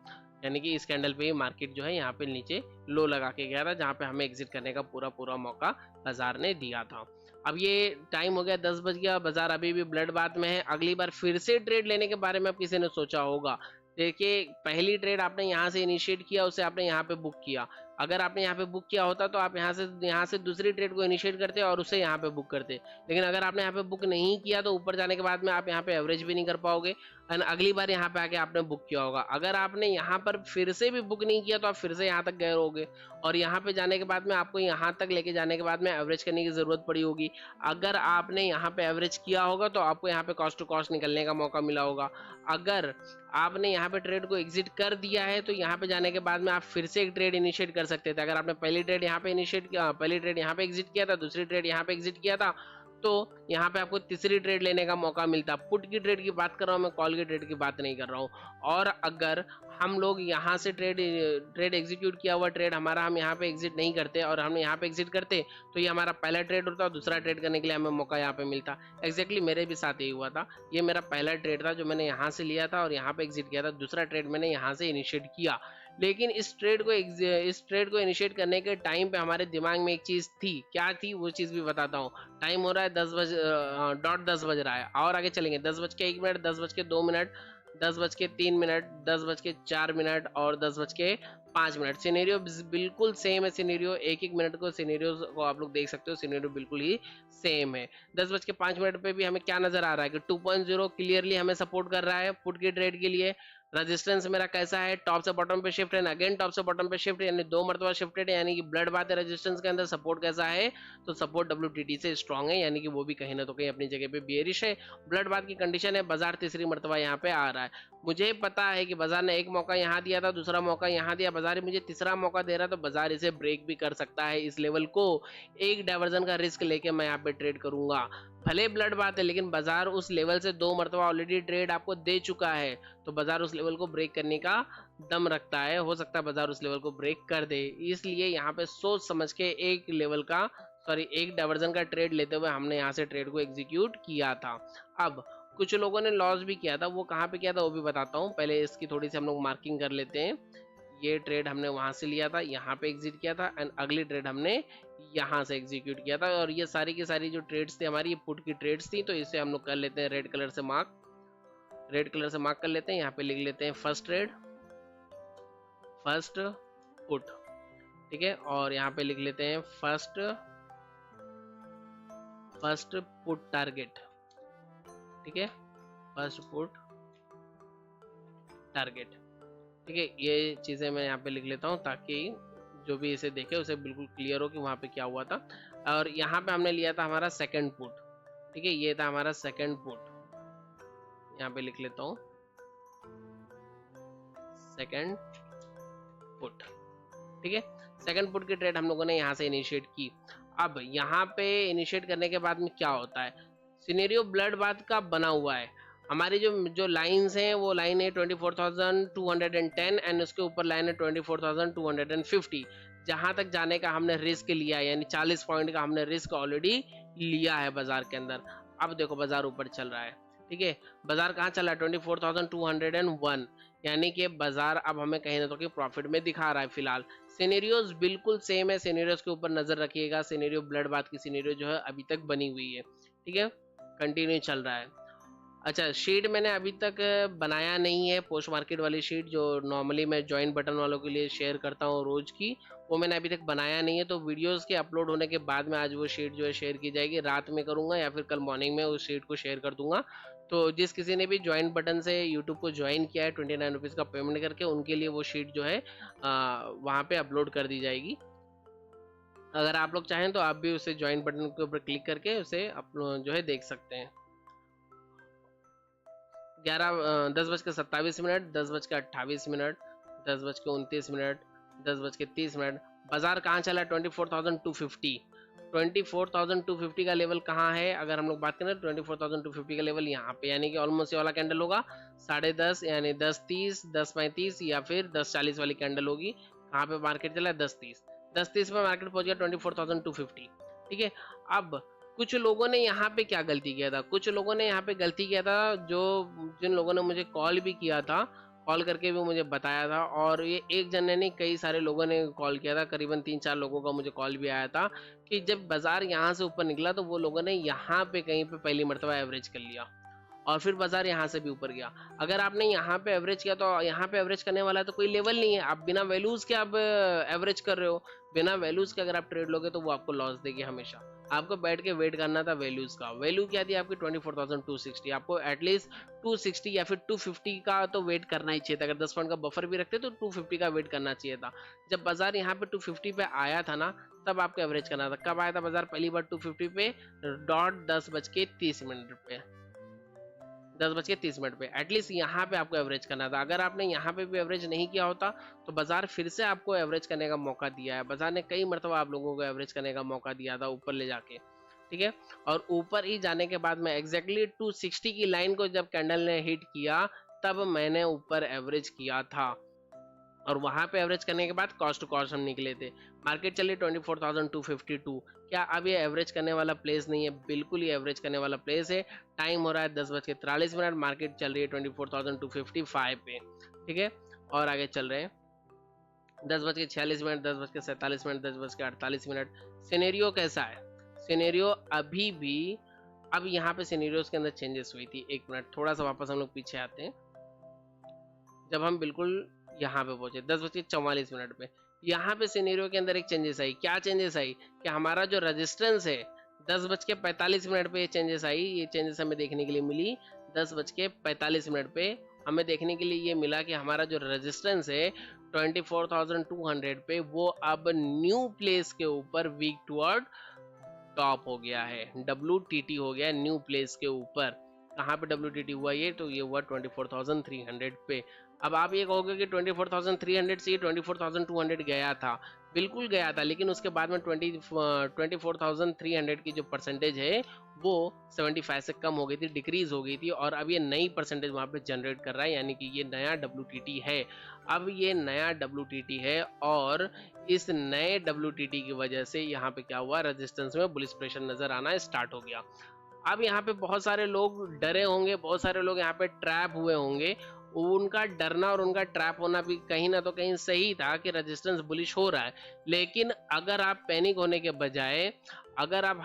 यानी कि इस कैंडल पे ही मार्केट जो है यहाँ पे नीचे लो लगा के गया था, जहाँ पे हमें एग्जिट करने का पूरा मौका बाजार ने दिया था। अब ये टाइम हो गया 10 बज गया, बाजार अभी भी ब्लड बाथ में है। अगली बार फिर से ट्रेड लेने के बारे में अब किसी ने सोचा होगा। देखिए, पहली ट्रेड आपने यहाँ से इनिशिएट किया, उसे आपने यहाँ पे बुक किया। अगर आपने यहाँ पे बुक किया होता तो आप यहाँ से दूसरी ट्रेड को इनिशिएट करते और उसे यहाँ पे बुक करते। लेकिन अगर आपने यहाँ पे बुक नहीं किया तो ऊपर जाने के बाद में आप यहाँ पे एवरेज भी नहीं कर पाओगे, एंड अगली बार यहाँ पे आके आपने बुक किया होगा। अगर आपने यहाँ पर फिर से भी बुक नहीं किया तो आप फिर से यहाँ तक गए होगे, और यहाँ पे जाने के बाद में आपको यहाँ तक लेके जाने के बाद में एवरेज करने की जरूरत पड़ी होगी। अगर आपने यहाँ पे एवरेज किया होगा तो आपको यहाँ पे कॉस्ट टू कॉस्ट निकलने का मौका मिला होगा। अगर आपने यहाँ पे ट्रेड को एग्जिट कर दिया है तो यहाँ पे जाने के बाद में आप फिर से एक ट्रेड इनिशिएट कर सकते थे। अगर आपने पहली ट्रेड यहाँ पे इनिशिएट किया, पहली ट्रेड यहाँ पे एग्जिट किया था, दूसरी ट्रेड यहाँ पे एग्जिट किया था, तो यहाँ पे आपको तीसरी ट्रेड लेने का मौका मिलता। पुट की ट्रेड की बात कर रहा हूँ मैं, कॉल की ट्रेड की बात नहीं कर रहा हूँ। और अगर हम लोग यहाँ से ट्रेड एग्जीक्यूट किया हुआ ट्रेड हमारा हम यहाँ पे एग्जिट नहीं करते और हम यहाँ पे एग्जिट करते तो ये हमारा पहला ट्रेड होता और दूसरा ट्रेड करने के लिए हमें मौका यहाँ पे मिलता। एग्जैक्टली मेरे भी साथ यही हुआ था। ये मेरा पहला ट्रेड था जो मैंने यहाँ से लिया था और यहाँ पे एग्जिट किया था। दूसरा ट्रेड मैंने यहाँ से इनिशिएट किया, लेकिन इस ट्रेड को इनिशिएट करने के टाइम पे हमारे दिमाग में एक चीज थी। क्या थी वो चीज भी बताता हूँ। टाइम हो रहा है 10 बज रहा है और आगे चलेंगे। 10:01, 10:02, 10:03, 10:04 और 10:05। सिनेरियो बिल्कुल सेम है। सिनेरियो एक मिनट को सिनेरियो को आप लोग देख सकते हो, सिनेरियो बिल्कुल ही सेम है। 10:05 पे भी हमें क्या नजर आ रहा है कि 2.0 क्लियरली हमें सपोर्ट कर रहा है पुट की ट्रेड के लिए। रेजिस्टेंस मेरा कैसा है, टॉप से बॉटम पे शिफ्ट एंड अगेन टॉप से बॉटम पे शिफ्ट, यानी 2 मरतबा शिफ्टेड है, यानी कि ब्लड बात है। रेजिस्टेंस के अंदर सपोर्ट कैसा है, तो सपोर्ट WTT से स्ट्रांग है, यानी कि वो भी कहीं ना तो कहीं अपनी जगह पे बियरिश है। ब्लड बात की कंडीशन है, बाजार तीसरी मरतबा यहाँ पे आ रहा है। मुझे पता है कि बाजार ने एक मौका यहाँ दिया था, दूसरा मौका यहाँ दिया, बाजार मुझे तीसरा मौका दे रहा है, तो बाजार इसे ब्रेक भी कर सकता है। इस लेवल को एक डाइवर्जन का रिस्क लेके मैं यहाँ पे ट्रेड करूंगा। भले ब्लड बात है लेकिन बाजार उस लेवल से 2 मरतबा ऑलरेडी ट्रेड आपको दे चुका है, तो बाजार उस लेवल को ब्रेक करने का दम रखता है। हो सकता है बाजार उस लेवल को ब्रेक कर दे, इसलिए यहाँ पे सोच समझ के एक डाइवर्जन का ट्रेड लेते हुए हमने यहाँ से ट्रेड को एग्जीक्यूट किया था। अब कुछ लोगों ने लॉस भी किया था, वो कहाँ पे किया था वो भी बताता हूँ। पहले इसकी थोड़ी सी हम लोग मार्किंग कर लेते हैं। ये ट्रेड हमने वहां से लिया था, यहाँ पे एग्जिट किया था, एंड अगली ट्रेड हमने यहाँ से एग्जीक्यूट किया था। और ये सारी की सारी जो ट्रेड्स थी हमारी, ये पुट की ट्रेड्स थी, तो इसे हम लोग कर लेते हैं रेड कलर से मार्क कर लेते हैं। यहाँ पे लिख लेते हैं फर्स्ट ट्रेड, फर्स्ट पुट, ठीक है। और यहाँ पे लिख लेते हैं फर्स्ट पुट टारगेट, ठीक है, फर्स्ट पुट टारगेट, ठीक है। ये चीजें मैं यहाँ पे लिख लेता हूँ ताकि जो भी इसे देखे उसे बिल्कुल क्लियर हो कि वहां पे क्या हुआ था। और यहाँ पे हमने लिया था हमारा सेकंड पुट, ठीक है, ये था हमारा सेकंड पुट। यहाँ पे लिख लेता हूँ सेकंड पुट, ठीक है। सेकंड पुट की ट्रेड हम लोगों ने यहाँ से इनिशिएट की। अब यहाँ पे इनिशिएट करने के बाद में क्या होता है, सिनेरियो ब्लड बाथ का बना हुआ है। हमारी जो लाइंस हैं वो लाइन है 24,210 एंड उसके ऊपर लाइन है 24,250। जहां तक जाने का हमने रिस्क लिया है, यानी 40 पॉइंट का हमने रिस्क ऑलरेडी लिया है बाजार के अंदर। अब देखो बाजार ऊपर चल रहा है, ठीक है। बाजार कहाँ चल रहा है, 24,201, यानी कि बाजार अब हमें कहीं ना तो कहीं प्रॉफिट में दिखा रहा है फिलहाल। सिनेरियोज बिल्कुल सेम है, सिनेरियोज के ऊपर नजर रखिएगा। सिनेरियो ब्लड बाथ की सिनेरियो जो है अभी तक बनी हुई है, ठीक है, कंटिन्यू चल रहा है। अच्छा, शीट मैंने अभी तक बनाया नहीं है, पोस्ट मार्केट वाली शीट जो नॉर्मली मैं ज्वाइन बटन वालों के लिए शेयर करता हूँ रोज की, वो मैंने अभी तक बनाया नहीं है। तो वीडियोस के अपलोड होने के बाद में आज वो शीट जो है शेयर की जाएगी। रात में करूँगा या फिर कल मॉर्निंग में उस शीट को शेयर कर दूंगा। तो जिस किसी ने भी ज्वाइन बटन से यूट्यूब को ज्वाइन किया है 29 रुपीज़ का पेमेंट करके, उनके लिए वो शीट जो है वहाँ पे अपलोड कर दी जाएगी। अगर आप लोग चाहें तो आप भी उसे ज्वाइन बटन के ऊपर क्लिक करके उसे जो है देख सकते हैं। 10:27, 10:28, 10:29, 10:30। बाजार कहाँ चला है? 24,250। 24,250 का लेवल कहाँ है? अगर हम लोग बात करें 24,250 का लेवल यहाँ पे, यानी कि ऑलमोस्ट ये वाला कैंडल होगा 10:30, यानी 10:30, 10:35 या फिर 10:40 वाली कैंडल होगी। कहाँ पे मार्केट चला है? 10:30। 10:30 में मार्केट पहुंच गया 24,250। ठीक है। अब कुछ लोगों ने यहाँ पे क्या गलती किया था? कुछ लोगों ने यहाँ पे गलती किया था, जो जिन लोगों ने मुझे कॉल भी किया था, कॉल करके भी मुझे बताया था, और ये एक जन ने नहीं, कई सारे लोगों ने कॉल किया था, करीबन 3-4 लोगों का मुझे कॉल भी आया था कि जब बाजार यहाँ से ऊपर निकला तो वो लोगों ने यहाँ पे कहीं पे पहली मर्तबा एवरेज कर लिया और फिर बाजार यहाँ से भी ऊपर गया। अगर आपने यहाँ पे एवरेज किया तो यहाँ पे एवरेज करने वाला तो कोई लेवल नहीं है, आप बिना वैल्यूज के आप एवरेज कर रहे हो। बिना वैल्यूज के अगर आप ट्रेड लोगे तो वो आपको लॉस देगी हमेशा। आपको बैठ के वेट करना था वैल्यूज का। वैल्यू क्या थी आपकी? 24,260। आपको एटलीस्ट 260 या फिर 250 का तो वेट करना ही चाहिए था। अगर 10 पॉइंट का बफर भी रखते तो 250 का वेट करना चाहिए था। जब बाजार यहाँ पे 250 पे आया था ना, तब आपको एवरेज करना था। कब आया था बाजार पहली बार 250 पे? डॉट 10:30 पे, 10:30 पे। एटलीस्ट यहाँ पे आपको एवरेज करना था। अगर आपने यहाँ पे भी एवरेज नहीं किया होता तो बाजार फिर से आपको एवरेज करने का मौका दिया है। बाजार ने कई मरतबा आप लोगों को एवरेज करने का मौका दिया था ऊपर ले जाके। ठीक है। और ऊपर ही जाने के बाद में एग्जैक्टली 260 की लाइन को जब कैंडल ने हिट किया तब मैंने ऊपर एवरेज किया था, और वहां पे एवरेज करने के बाद कॉस्ट टू कॉस्ट हम निकले थे। मार्केट चली 24,252। क्या अब ये एवरेज करने वाला प्लेस नहीं है? बिल्कुल ये एवरेज करने वाला प्लेस है। टाइम हो रहा है 10:43, मार्केट चल रही है 24,255 पे। ठीक है। और आगे चल रहे हैं 10:46, 10:47, 10:48। सिनेरियो कैसा है? सिनेरियो अभी भी, अब यहाँ पे सिनेरियोस के अंदर चेंजेस हुई थी। एक मिनट, थोड़ा सा वापस हम लोग पीछे आते हैं। जब हम बिल्कुल यहाँ पे पहुंचे 10:44 पे, यहाँ पे सिनेरियो के अंदर एक चेंजेस आई। क्या चेंजेस आई? कि हमारा जो रेजिस्टेंस है 10:45 पे ये चेंजेस आई। ये चेंजेस हमें देखने के लिए मिली 10:45 पे। हमें देखने के लिए ये मिला कि हमारा जो रेजिस्टेंस है 24,200 पे, वो अब न्यू प्लेस के ऊपर वीक टुवर्ड टॉप हो गया है। WTT हो गया न्यू प्लेस के ऊपर। कहाँ पे WTT हुआ ये? तो ये हुआ 24,300 पे। अब आप ये कहोगे कि 24,300 से ये 24,200 गया था। बिल्कुल गया था, लेकिन उसके बाद में 24,300 की जो परसेंटेज है वो 75 से कम हो गई थी, डिक्रीज हो गई थी, और अब ये नई परसेंटेज वहाँ पे जनरेट कर रहा है, यानी कि ये नया WTT है। अब ये नया WTT है, और इस नए WTT की वजह से यहाँ पे क्या हुआ? रेजिस्टेंस में बुलिश प्रेशर नजर आना स्टार्ट हो गया। अब यहाँ पे बहुत सारे लोग डरे होंगे, बहुत सारे लोग यहाँ पे ट्रैप हुए होंगे। उनका डरना और उनका ट्रैप होना भी कहीं ना तो कहीं सही था कि रेजिस्टेंस बुलिश हो रहा है। लेकिन अगर आप पैनिक होने के बजाय, अगर आप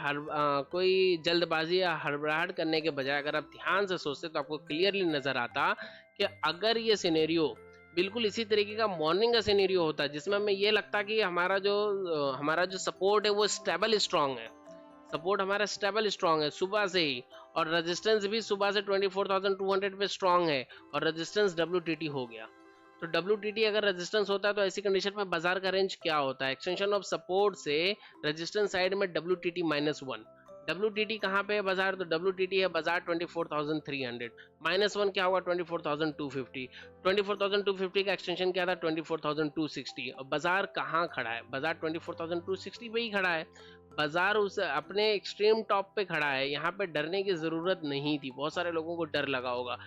कोई जल्दबाजी या हड़बड़ाहट करने के बजाय अगर आप ध्यान से सोचते तो आपको क्लियरली नजर आता कि अगर ये सिनेरियो बिल्कुल इसी तरीके का मॉर्निंग का सिनेरियो होता जिसमें हमें ये लगता कि हमारा जो सपोर्ट है वो स्टेबल स्ट्रांग है, सपोर्ट हमारा स्टेबल स्ट्रांग है सुबह से ही, और रेजिस्टेंस भी सुबह से 24,200 पे स्ट्रांग है, और रेजिस्टेंस WTT हो गया। तो WTT अगर रेजिस्टेंस होता है तो ऐसी कंडीशन में बाजार का रेंज क्या होता है? एक्सटेंशन ऑफ सपोर्ट से रेजिस्टेंस साइड में WTT -1। WTT कहाँ पे है बाजार? तो WTT है बाजार 24,300। -1 क्या होगा? 24,250। 24,250 का एक्सटेंशन क्या था? 24,260। और बाजार कहाँ खड़ा है? बाजार 24,260 पे ही खड़ा है। बाजार उस अपने एक्सट्रीम टॉप पे खड़ा है। यहाँ पे डरने की जरूरत नहीं थी। बहुत सारे लोगों को डर लगा होगा।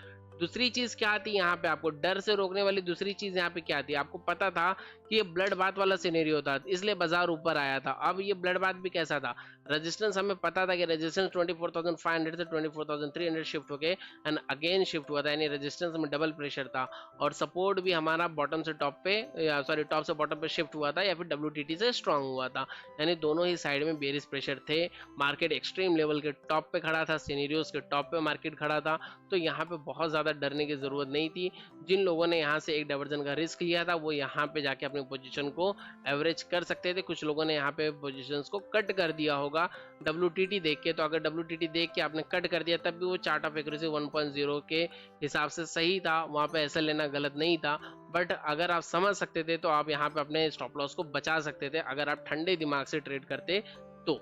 दूसरी चीज क्या आती है यहाँ पे? आपको डर से रोकने वाली दूसरी चीज यहाँ पे क्या आती है? आपको पता था कि ये ब्लड बाथ वाला सिनेरियो था, इसलिए बाजार ऊपर आया था। अब ये ब्लड बाथ भी कैसा था? रेजिस्टेंस हमें पता था कि रेजिस्टेंस 24,500 से 24,300 शिफ्ट हो गए एंड अगेन शिफ्ट हुआ था, यानी रेजिस्टेंस में डबल प्रेशर था। और सपोर्ट भी हमारा बॉटम से टॉप पे, सॉरी टॉप से बॉटम पे शिफ्ट हुआ था, या फिर WTT से स्ट्रांग हुआ था, यानी दोनों ही साइड में बेरिश प्रेशर थे। मार्केट एक्सट्रीम लेवल के टॉप पे खड़ा था, सिनेरियोस के टॉप पे मार्केट खड़ा था। तो यहाँ पे बहुत ज्यादा ज़्यादा डरने की ज़रूरत नहीं थी। जिन लोगों ने यहाँ से एक डाइवर्जन का रिस्क लिया था वो यहाँ पे जाके अपनी पोजीशन को एवरेज कर सकते थे। कुछ लोगों ने यहाँ पे पोजीशंस को कट कर दिया होगा WTT देख के। तो अगर WTT देख के आपने कट कर दिया तब भी वो चार्ट ऑफ एक्यूरेसी 1.0 के हिसाब से सही था, वहाँ पे ऐसा लेना गलत नहीं था। बट अगर आप समझ सकते थे तो आप यहाँ पे अपने स्टॉप लॉस को बचा सकते थे अगर आप ठंडे दिमाग से ट्रेड करते तो।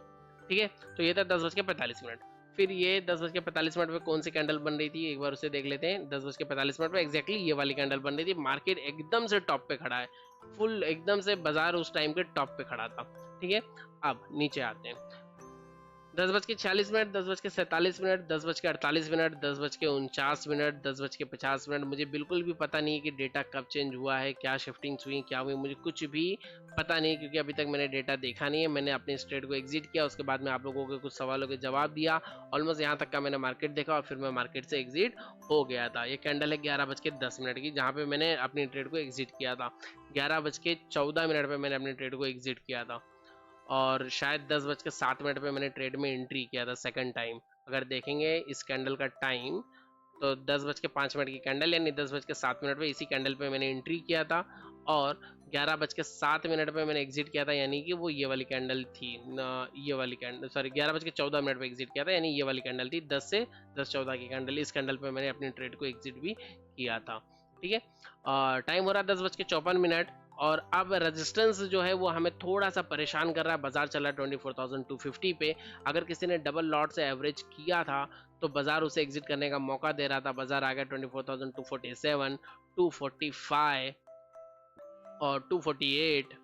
ठीक है, तो ये था 10:45। फिर ये 10:45 पे कौन सी कैंडल बन रही थी एक बार उसे देख लेते हैं। 10:45 पे एग्जैक्टली ये वाली कैंडल बन रही थी। मार्केट एकदम से टॉप पे खड़ा है, फुल एकदम से बाजार उस टाइम के टॉप पे खड़ा था। ठीक है, अब नीचे आते हैं। 10:46, 10:47, 10:48, 10:49, 10:50, मुझे बिल्कुल भी पता नहीं है कि डेटा कब चेंज हुआ है, क्या शिफ्टिंग्स हुई, क्या हुई, मुझे कुछ भी पता नहीं, क्योंकि अभी तक मैंने डेटा देखा नहीं है। मैंने अपने ट्रेड को एग्जिट किया, उसके बाद में आप लोगों के कुछ सवालों के जवाब दिया। ऑलमोस्ट यहाँ तक का मैंने मार्केट देखा और फिर मैं मार्केट से एग्जिट हो गया था। ये कैंडल है 11:10 की, जहाँ पे मैंने अपनी ट्रेड को एग्जिट किया था। 11:14 पे मैंने अपनी ट्रेड को एग्जिट किया था और शायद 10:07 पे मैंने ट्रेड में एंट्री किया था सेकंड टाइम। अगर देखेंगे इस कैंडल का टाइम तो 10:05 की कैंडल यानी 10:07 पे इसी कैंडल पे मैंने एंट्री किया था और 11:07 पे मैंने एग्जिट किया था, यानी कि वो ये वाली कैंडल थी ये वाली कैंडल, सॉरी 11:14 पे एग्जिट किया था, यानी ये वाली कैंडल थी 10 से 10:14 की कैंडल। इस कैंडल पे मैंने अपनी ट्रेड को एग्जिट भी किया था। ठीक है, टाइम हो रहा है 10:54 और अब रेजिस्टेंस जो है वो हमें थोड़ा सा परेशान कर रहा है। बाजार चल रहा है 24,250 पे। अगर किसी ने डबल लॉट से एवरेज किया था तो बाजार उसे एग्जिट करने का मौका दे रहा था। बाजार आ गया 24,247, 245 और 248,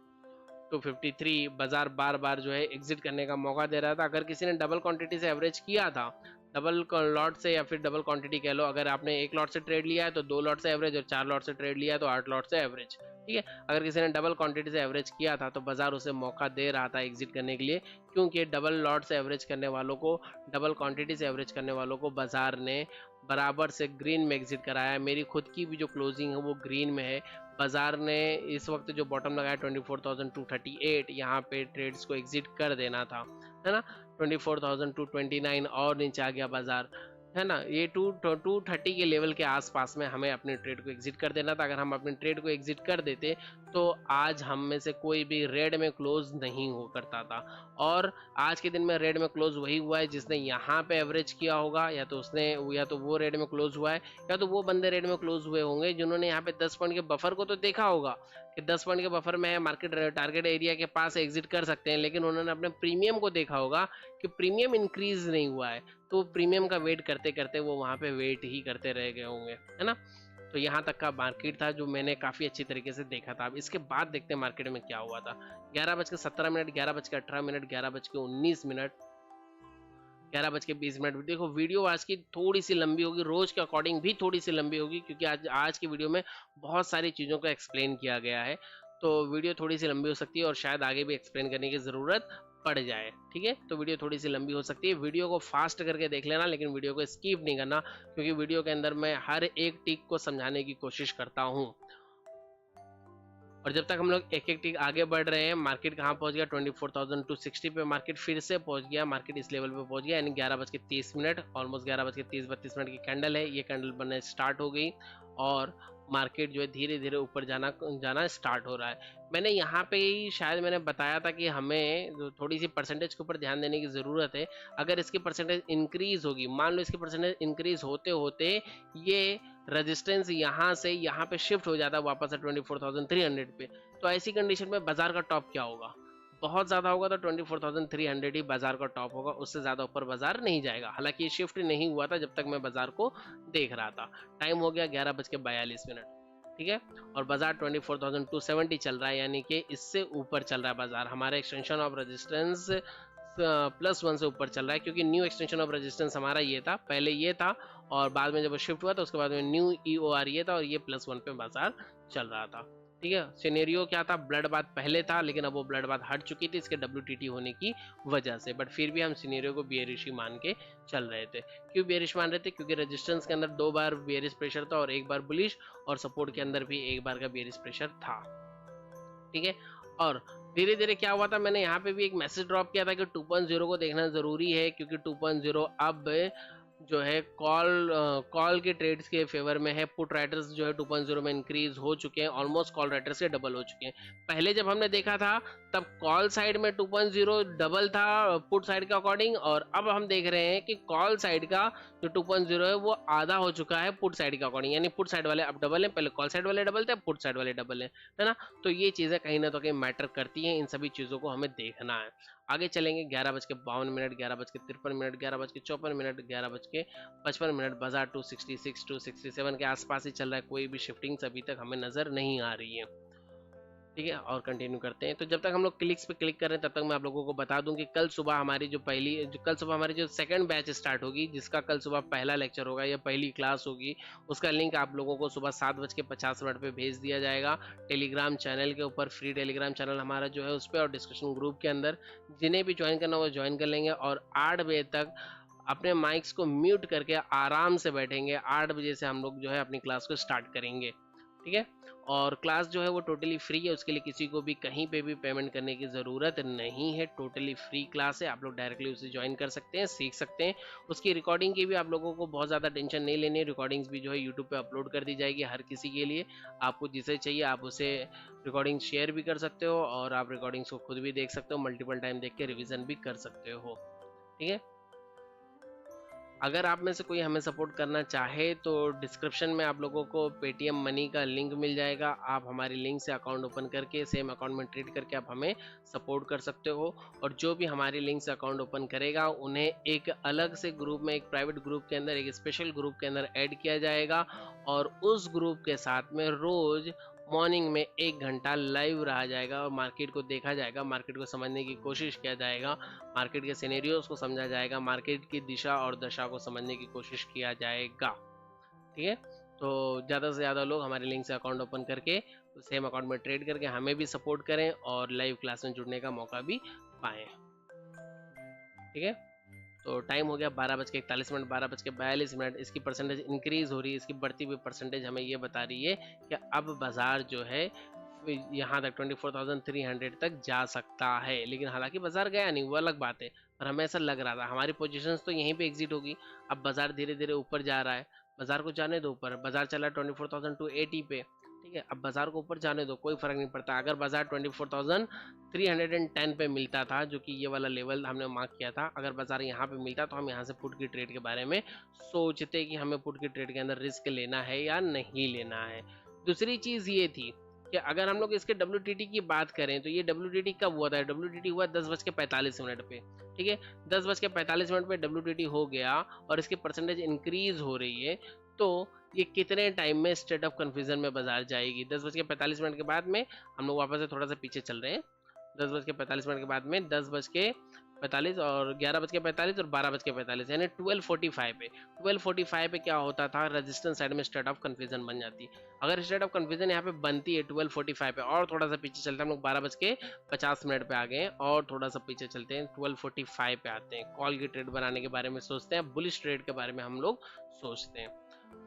253। बाजार बार बार जो है एग्जिट करने का मौका दे रहा था। अगर किसी ने डबल क्वांटिटी से एवरेज किया था, डबल लॉट से या फिर डबल क्वांटिटी कह लो, अगर आपने एक लॉट से ट्रेड लिया है तो 2 लॉट से एवरेज और 4 लॉट से ट्रेड लिया है तो 8 लॉट से एवरेज। ठीक है, अगर किसी ने डबल क्वांटिटी से एवरेज किया था तो बाजार उसे मौका दे रहा था एग्जिट करने के लिए, क्योंकि डबल लॉट से एवरेज करने वालों को, डबल क्वांटिटी से एवरेज करने वालों को बाजार ने बराबर से ग्रीन में एग्जिट कराया है। मेरी खुद की भी जो क्लोजिंग है वो ग्रीन में है। बाजार ने इस वक्त जो बॉटम लगाया 24,238, यहाँ पे ट्रेड्स को एग्जिट कर देना था, है ना। 24,229 और नीचे आ गया बाजार, है ना। ये 230 के लेवल के आसपास में हमें अपने ट्रेड को एग्जिट कर देना था। अगर हम अपने ट्रेड को एग्जिट कर देते तो आज हम में से कोई भी रेड में क्लोज नहीं हो करता था। और आज के दिन में रेड में क्लोज वही हुआ है जिसने यहाँ पे एवरेज किया होगा, या तो उसने, या तो वो रेड में क्लोज हुआ है, या तो वो बंदे रेड में क्लोज हुए होंगे जिन्होंने यहाँ पे 10 पॉइंट के बफर को तो देखा होगा कि 10 पॉइंट के बफर में है, मार्केट टारगेट एरिया के पास एग्जिट कर सकते हैं, लेकिन उन्होंने अपने प्रीमियम को देखा होगा कि प्रीमियम इंक्रीज नहीं हुआ है, तो प्रीमियम का वेट करते करते वो वहां पे वेट ही करते रह गए होंगे, है ना। तो यहाँ तक का मार्केट था जो मैंने काफी अच्छी तरीके से देखा था। अब इसके बाद देखते हैं मार्केट में क्या हुआ था। 11:17, 11:18, 11:19, 11:20। देखो वीडियो आज की थोड़ी सी लंबी होगी, रोज के अकॉर्डिंग भी थोड़ी सी लंबी होगी, क्योंकि आज की वीडियो में बहुत सारी चीज़ों को एक्सप्लेन किया गया है, तो वीडियो थोड़ी सी लंबी हो सकती है और शायद आगे भी एक्सप्लेन करने की ज़रूरत पड़ जाए। ठीक है, तो वीडियो थोड़ी सी लंबी हो सकती है। वीडियो को फास्ट करके देख लेना, लेकिन वीडियो को स्किप नहीं करना, क्योंकि वीडियो के अंदर मैं हर एक टिक को समझाने की कोशिश करता हूँ। और जब तक हम लोग एक एक टिक आगे बढ़ रहे हैं, मार्केट कहाँ पहुंच गया 24,260 पे मार्केट फिर से पहुंच गया। मार्केट इस लेवल पे पहुंच गया, यानी 11:30, ऑलमोस्ट 11:30-32 की कैंडल है। ये कैंडल बनना स्टार्ट हो गई और मार्केट जो है धीरे धीरे ऊपर जाना स्टार्ट हो रहा है। मैंने यहाँ पे ही शायद मैंने बताया था कि हमें थोड़ी सी परसेंटेज के ऊपर ध्यान देने की ज़रूरत है। अगर इसकी परसेंटेज इंक्रीज होगी, मान लो इसकी परसेंटेज इंक्रीज होते होते ये रेजिस्टेंस यहाँ से यहाँ पे शिफ्ट हो जाता है वापस से 24,300 पे, तो ऐसी कंडीशन में बाजार का टॉप क्या होगा? बहुत ज़्यादा होगा, तो 24,300 ही बाजार का टॉप होगा, उससे ज़्यादा ऊपर बाजार नहीं जाएगा। हालांकि ये शिफ्ट नहीं हुआ था जब तक मैं बाजार को देख रहा था। टाइम हो गया 11:42, ठीक है, और बाजार 24,270 चल रहा है, यानी कि इससे ऊपर चल रहा है बाजार। हमारा एक्सटेंशन ऑफ रेजिस्टेंस +1 से ऊपर चल रहा है, क्योंकि न्यू एक्सटेंशन ऑफ रेजिस्टेंस हमारा ये था, पहले ये था और बाद में जब शिफ्ट हुआ तो उसके बाद में न्यू EOR ये था और ये +1 पे बाजार चल रहा था। ठीक है, सिनेरियो क्या था, ब्लड बाथ पहले था, लेकिन अब वो ब्लड बाथ हट चुकी थी इसके WTT होने की वजह से, बट फिर भी हम सिनेरियो को बेयरिश ही मान के चल रहे थे। क्यों बेयरिश मान रहे थे? क्योंकि रेजिस्टेंस के अंदर 2 बार बेयरिश प्रेशर था और 1 बार बुलिश, और सपोर्ट के अंदर भी 1 बार का बेयरिश प्रेशर था। ठीक है, और धीरे धीरे क्या हुआ था, मैंने यहाँ पे भी एक मैसेज ड्रॉप किया था कि 2.0 को देखना जरूरी है, क्योंकि 2.0 अब जो है कॉल के ट्रेड्स के फेवर में है। पुट राइटर्स जो है 2.0 में इंक्रीज हो चुके हैं, ऑलमोस्ट कॉल राइटर्स के डबल हो चुके हैं। पहले जब हमने देखा था तब कॉल साइड में 2.0 डबल था पुट साइड के अकॉर्डिंग, और अब हम देख रहे हैं कि कॉल साइड का जो 2.0 है वो आधा हो चुका है पुट साइड के अकॉर्डिंग, यानी पुट साइड वाले अब डबल है, पहले कॉल साइड वाले डबल थे, अब पुट साइड वाले डबल है ना। तो ये चीज़ें कहीं ना तो कहीं मैटर करती हैं, इन सभी चीज़ों को हमें देखना है। आगे चलेंगे 11:52, 11:53, 11:54, 11:55 बाजार 266 267 के आसपास ही चल रहा है, कोई भी शिफ्टिंग्स अभी तक हमें नजर नहीं आ रही है। ठीक है, और कंटिन्यू करते हैं। तो जब तक हम लोग क्लिक्स पे क्लिक कर रहे हैं तब तक मैं आप लोगों को बता दूं कि कल सुबह हमारी जो सेकंड बैच स्टार्ट होगी, जिसका कल सुबह पहला लेक्चर होगा या पहली क्लास होगी, उसका लिंक आप लोगों को सुबह 7:50 पे भेज दिया जाएगा टेलीग्राम चैनल के ऊपर। फ्री टेलीग्राम चैनल हमारा जो है उस पर, और डिस्कशन ग्रुप के अंदर जिन्हें भी ज्वाइन करना वो ज्वाइन कर लेंगे, और 8 बजे तक अपने माइक्स को म्यूट करके आराम से बैठेंगे। 8 बजे से हम लोग जो है अपनी क्लास को स्टार्ट करेंगे। ठीक है, और क्लास जो है वो टोटली फ्री है, उसके लिए किसी को भी कहीं पे भी पेमेंट करने की ज़रूरत नहीं है। टोटली फ्री क्लास है, आप लोग डायरेक्टली उसे ज्वाइन कर सकते हैं, सीख सकते हैं। उसकी रिकॉर्डिंग की भी आप लोगों को बहुत ज़्यादा टेंशन नहीं लेनी है, रिकॉर्डिंग्स भी जो है यूट्यूब पे अपलोड कर दी जाएगी हर किसी के लिए। आपको जिसे चाहिए आप उसे रिकॉर्डिंग शेयर भी कर सकते हो, और आप रिकॉर्डिंग्स को खुद भी देख सकते हो, मल्टीपल टाइम देख के रिविजन भी कर सकते हो। ठीक है, अगर आप में से कोई हमें सपोर्ट करना चाहे तो डिस्क्रिप्शन में आप लोगों को पेटीएम मनी का लिंक मिल जाएगा। आप हमारी लिंक से अकाउंट ओपन करके सेम अकाउंट में ट्रेड करके आप हमें सपोर्ट कर सकते हो। और जो भी हमारी लिंक से अकाउंट ओपन करेगा उन्हें एक अलग से ग्रुप में, एक प्राइवेट ग्रुप के अंदर, एक स्पेशल ग्रुप के अंदर ऐड किया जाएगा, और उस ग्रुप के साथ में रोज मॉर्निंग में 1 घंटा लाइव रहा जाएगा और मार्केट को देखा जाएगा, मार्केट को समझने की कोशिश किया जाएगा, मार्केट के सिनेरियोज को समझा जाएगा, मार्केट की दिशा और दशा को समझने की कोशिश किया जाएगा। ठीक है, तो ज़्यादा से ज़्यादा लोग हमारे लिंक से अकाउंट ओपन करके सेम अकाउंट में ट्रेड करके हमें भी सपोर्ट करें और लाइव क्लास में जुड़ने का मौका भी पाएँ। ठीक है, तो टाइम हो गया 12:41, 12:42। इसकी परसेंटेज इंक्रीज हो रही है, इसकी बढ़ती हुई परसेंटेज हमें ये बता रही है कि अब बाजार जो है यहाँ तक 24,300 तक जा सकता है। लेकिन हालांकि बाजार गया नहीं, वो अलग बात है, पर हमें ऐसा लग रहा था, हमारी पोजीशंस तो यहीं पे एग्जिट होगी। अब बाजार धीरे धीरे ऊपर जा रहा है, बाजार को जाने दो ऊपर, बाजार चला 24,280 पे। ठीक है, अब बाजार को ऊपर जाने दो, कोई फर्क नहीं पड़ता। अगर बाजार 24,310 पे मिलता था, जो कि ये वाला लेवल हमने मार्क किया था, अगर बाजार यहाँ पे मिलता तो हम यहाँ से पुट की ट्रेड के बारे में सोचते कि हमें पुट की ट्रेड के अंदर रिस्क लेना है या नहीं लेना है। दूसरी चीज ये थी कि अगर हम लोग इसके WTT की बात करें तो ये WTT कब हुआ था? WTT हुआ 10:45 पे। ठीक है, 10:45 पे WTT हो गया और इसकी परसेंटेज इंक्रीज हो रही है। तो ये कितने टाइम में स्टेट ऑफ कन्फ्यूजन में बाजार जाएगी? 10:45 के बाद में हम लोग वापस से थोड़ा सा पीछे चल रहे हैं। 10:45 के बाद में 10:45 और 11:45 और 12:45, यानी 12:45 पे 12:45 पे क्या होता था? रेजिस्टेंस साइड में स्टेट ऑफ कन्फ्यूजन बन जाती। अगर स्टेट ऑफ कन्फ्यूजन यहाँ पे बनती है 12:45 पे, और थोड़ा सा पीछे चलते हैं हम लोग 12:50 पे आ गए हैं, और थोड़ा सा पीछे चलते हैं 12:45 पे आते हैं। कॉल की ट्रेड बनाने के बारे में सोचते हैं, बुलिश ट्रेड के बारे में हम लोग सोचते हैं।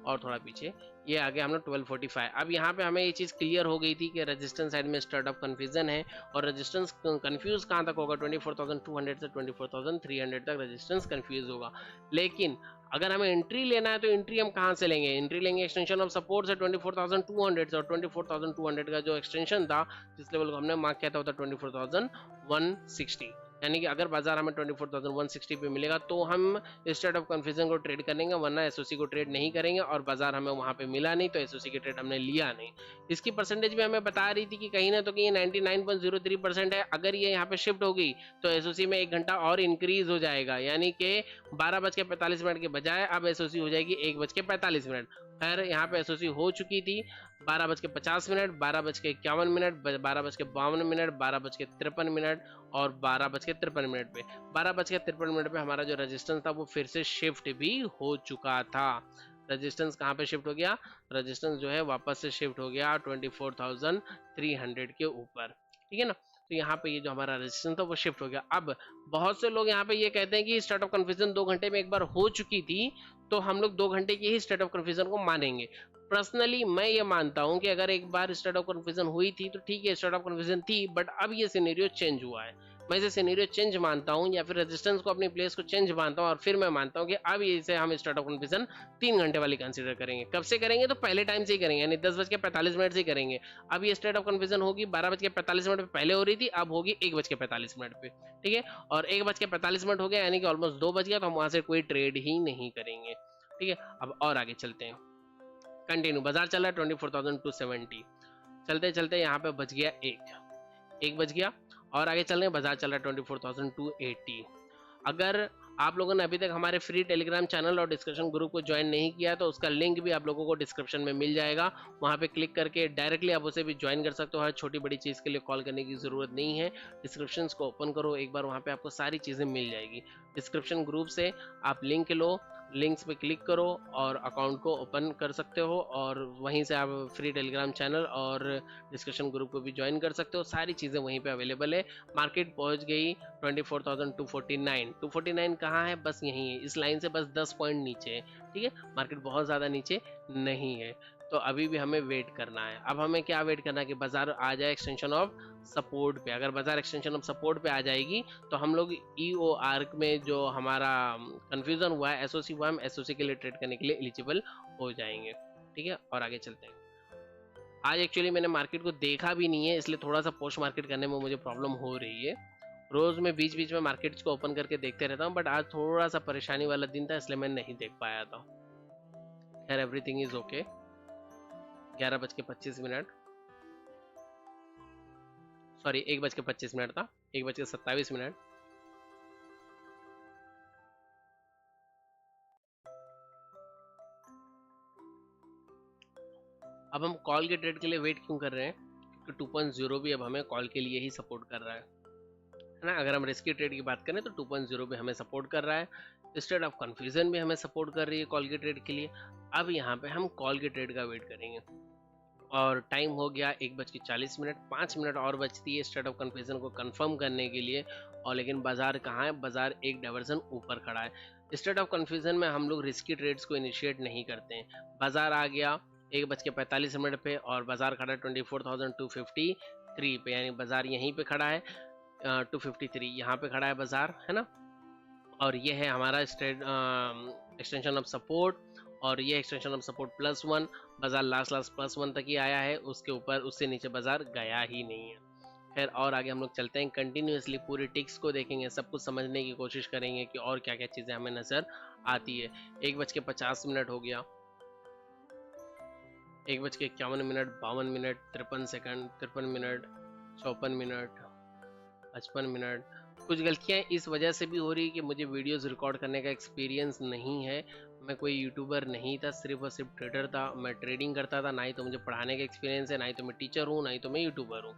और थोड़ा पीछे ये आ गया हम लोग 12:45। अब यहाँ पे हमें ये चीज़ क्लियर हो गई थी कि रेजिस्टेंस साइड में स्टार्ट ऑफ कन्फ्यूजन है, और रेजिस्टेंस कंफ्यूज कहाँ तक होगा? 24,200 से 24,300 तक रेजिस्टेंस कंफ्यूज होगा। लेकिन अगर हमें एंट्री लेना है तो एंट्री हम कहाँ से लेंगे? एंट्री लेंगे एक्सटेंशन ऑफ सपोर्ट से 24,200 से, और 24,200 का जो एक्सटेंशन था, जिस लेवल को हमने मार्क किया था, वो था 24,160। यानी कि अगर बाजार हमें 24,160 पे मिलेगा तो हम स्टेट ऑफ कन्फ्यूजन को ट्रेड करेंगे, वरना एसओसी को ट्रेड नहीं करेंगे। और बाजार हमें वहां पे मिला नहीं तो एसओसी की ट्रेड हमने लिया नहीं। इसकी परसेंटेज भी हमें बता रही थी कि कहीं ना तो कहीं 99.03% है। अगर ये यहाँ पे शिफ्ट हो गई तो एसओसी में 1 घंटा और इंक्रीज हो जाएगा, यानी कि 12:45 के बजाय अब एसओसी हो जाएगी 1:45। खैर यहाँ पे एसओसी हो चुकी थी 12:50, 12:51, 12:52, 12:53 और 12:53 पे। 12:53 पे हमारा जो रेजिस्टेंस था वो फिर से शिफ्ट भी हो चुका था। रेजिस्टेंस कहाँ पे शिफ्ट हो गया? रेजिस्टेंस जो है वापस से शिफ्ट हो गया 24,300 के ऊपर। ठीक है ना, तो यहाँ पे ये जो हमारा रेजिस्टेंस था वो शिफ्ट हो गया। अब बहुत से लोग यहाँ पे ये कहते हैं कि स्टेट ऑफ कन्फ्यूजन 2 घंटे में एक बार हो चुकी थी, तो हम लोग 2 घंटे की ही स्टेट ऑफ कन्फ्यूजन को मानेंगे। पर्सनली मैं ये मानता हूँ कि अगर एक बार स्टेट ऑफ कन्फ्यूजन हुई थी तो ठीक है, स्टेट ऑफ कन्फ्यूजन थी, बट अब ये सिनेरियो चेंज हुआ है। मैं इसे सिनेरियो चेंज मानता हूँ या फिर रेजिस्टेंस को अपनी प्लेस को चेंज मानता हूँ और फिर मैं मानता हूँ कि अब इसे हम स्टार्ट ऑफ कन्फ्यूजन 3 घंटे वाली कंसीडर करेंगे। कब से करेंगे? तो पहले टाइम से ही करेंगे, यानी 10:45 से ही करेंगे। अब ये स्टार्ट ऑफ कन्फ्यूजन होगी 12:45 पे पहले हो रही थी, अब होगी 1:45 पे, ठीक है। और 1:45 हो गया यानी कि ऑलमोस्ट 2 बज गया, तो हम वहां से कोई ट्रेड ही नहीं करेंगे, ठीक है। अब और आगे चलते हैं, कंटिन्यू। बाजार चल रहा है 24,270, चलते चलते यहाँ पे बच गया एक बज गया। और आगे चल रहे हैं, बाजार चल रहा है 24,280। अगर आप लोगों ने अभी तक हमारे फ्री टेलीग्राम चैनल और डिस्कशन ग्रुप को ज्वाइन नहीं किया तो उसका लिंक भी आप लोगों को डिस्क्रिप्शन में मिल जाएगा। वहां पे क्लिक करके डायरेक्टली आप उसे भी ज्वाइन कर सकते हो। हर छोटी बड़ी चीज़ के लिए कॉल करने की ज़रूरत नहीं है। डिस्क्रिप्शन को ओपन करो एक बार, वहां पे आपको सारी चीज़ें मिल जाएगी। डिस्क्रिप्शन ग्रुप से आप लिंक लो, लिंक्स पे क्लिक करो और अकाउंट को ओपन कर सकते हो, और वहीं से आप फ्री टेलीग्राम चैनल और डिस्कशन ग्रुप को भी ज्वाइन कर सकते हो। सारी चीज़ें वहीं पे अवेलेबल है। मार्केट पहुंच गई 24,249। 249 कहाँ है? बस यहीं है, इस लाइन से बस 10 पॉइंट नीचे है, ठीक है। मार्केट बहुत ज़्यादा नीचे नहीं है, तो अभी भी हमें वेट करना है। अब हमें क्या वेट करना है कि बाजार आ जाए एक्सटेंशन ऑफ सपोर्ट पे। अगर बाजार एक्सटेंशन ऑफ सपोर्ट पे आ जाएगी तो हम लोग ईओ आर्क में जो हमारा कंफ्यूजन हुआ है, एसओसी हुआ है, हम एसओसी के लिए ट्रेड करने के लिए एलिजिबल हो जाएंगे, ठीक है। और आगे चलते हैं। आज एक्चुअली मैंने मार्केट को देखा भी नहीं है, इसलिए थोड़ा सा पोस्ट मार्केट करने में मुझे प्रॉब्लम हो रही है। रोज मैं बीच बीच में मार्केट्स को ओपन करके देखते रहता हूँ, बट आज थोड़ा सा परेशानी वाला दिन था, इसलिए मैं नहीं देख पाया था। खैर एवरीथिंग इज ओके। 11:25, सॉरी 1:25 था, 1:27। अब हम कॉल के ट्रेड के लिए वेट क्यों कर रहे हैं? क्योंकि 2.0 भी अब हमें कॉल के लिए ही सपोर्ट कर रहा है ना। अगर हम रिस्की ट्रेड की बात करें तो 2.0 भी हमें सपोर्ट कर रहा है। स्टेट ऑफ कन्फ्यूजन भी हमें सपोर्ट कर रही है कॉल के ट्रेड के लिए। अब यहाँ पे हम कॉल के ट्रेड का वेट करेंगे, और टाइम हो गया 1:40। 5 मिनट और बचती है स्टेट ऑफ कन्फ्यूजन को कंफर्म करने के लिए। और लेकिन बाजार कहाँ है? बाजार एक डायवर्जन ऊपर खड़ा है। स्टेट ऑफ कन्फ्यूजन में हम लोग रिस्की ट्रेड्स को इनिशिएट नहीं करते हैं। बाजार आ गया 1:45 पे और बाजार खड़ा है 24,253 पे, यानी बाजार यहीं पे खड़ा है। 253 यहाँ पे खड़ा है बाजार, है ना। और ये है हमारा एक्सटेंशन ऑफ सपोर्ट, और ये एक्सटेंशन ऑफ सपोर्ट +1। बाजार लास्ट +1 तक ही आया है, उसके ऊपर उससे नीचे बाजार गया ही नहीं है। खैर और आगे हम लोग चलते हैं, कंटिन्यूसली पूरी टिक्स को देखेंगे, सब कुछ समझने की कोशिश करेंगे कि और क्या क्या चीज़ें हमें नज़र आती है। 1:50 हो गया, 1:51, 52, 53 सेकंड, 53 मिनट, 54 मिनट, 55 मिनट। कुछ गलतियाँ इस वजह से भी हो रही है कि मुझे वीडियोस रिकॉर्ड करने का एक्सपीरियंस नहीं है। मैं कोई यूट्यूबर नहीं था, सिर्फ और सिर्फ ट्रेडर था। मैं ट्रेडिंग करता था, ना ही तो मुझे पढ़ाने का एक्सपीरियंस है, ना ही तो मैं टीचर हूँ, ना ही तो मैं यूट्यूबर हूँ।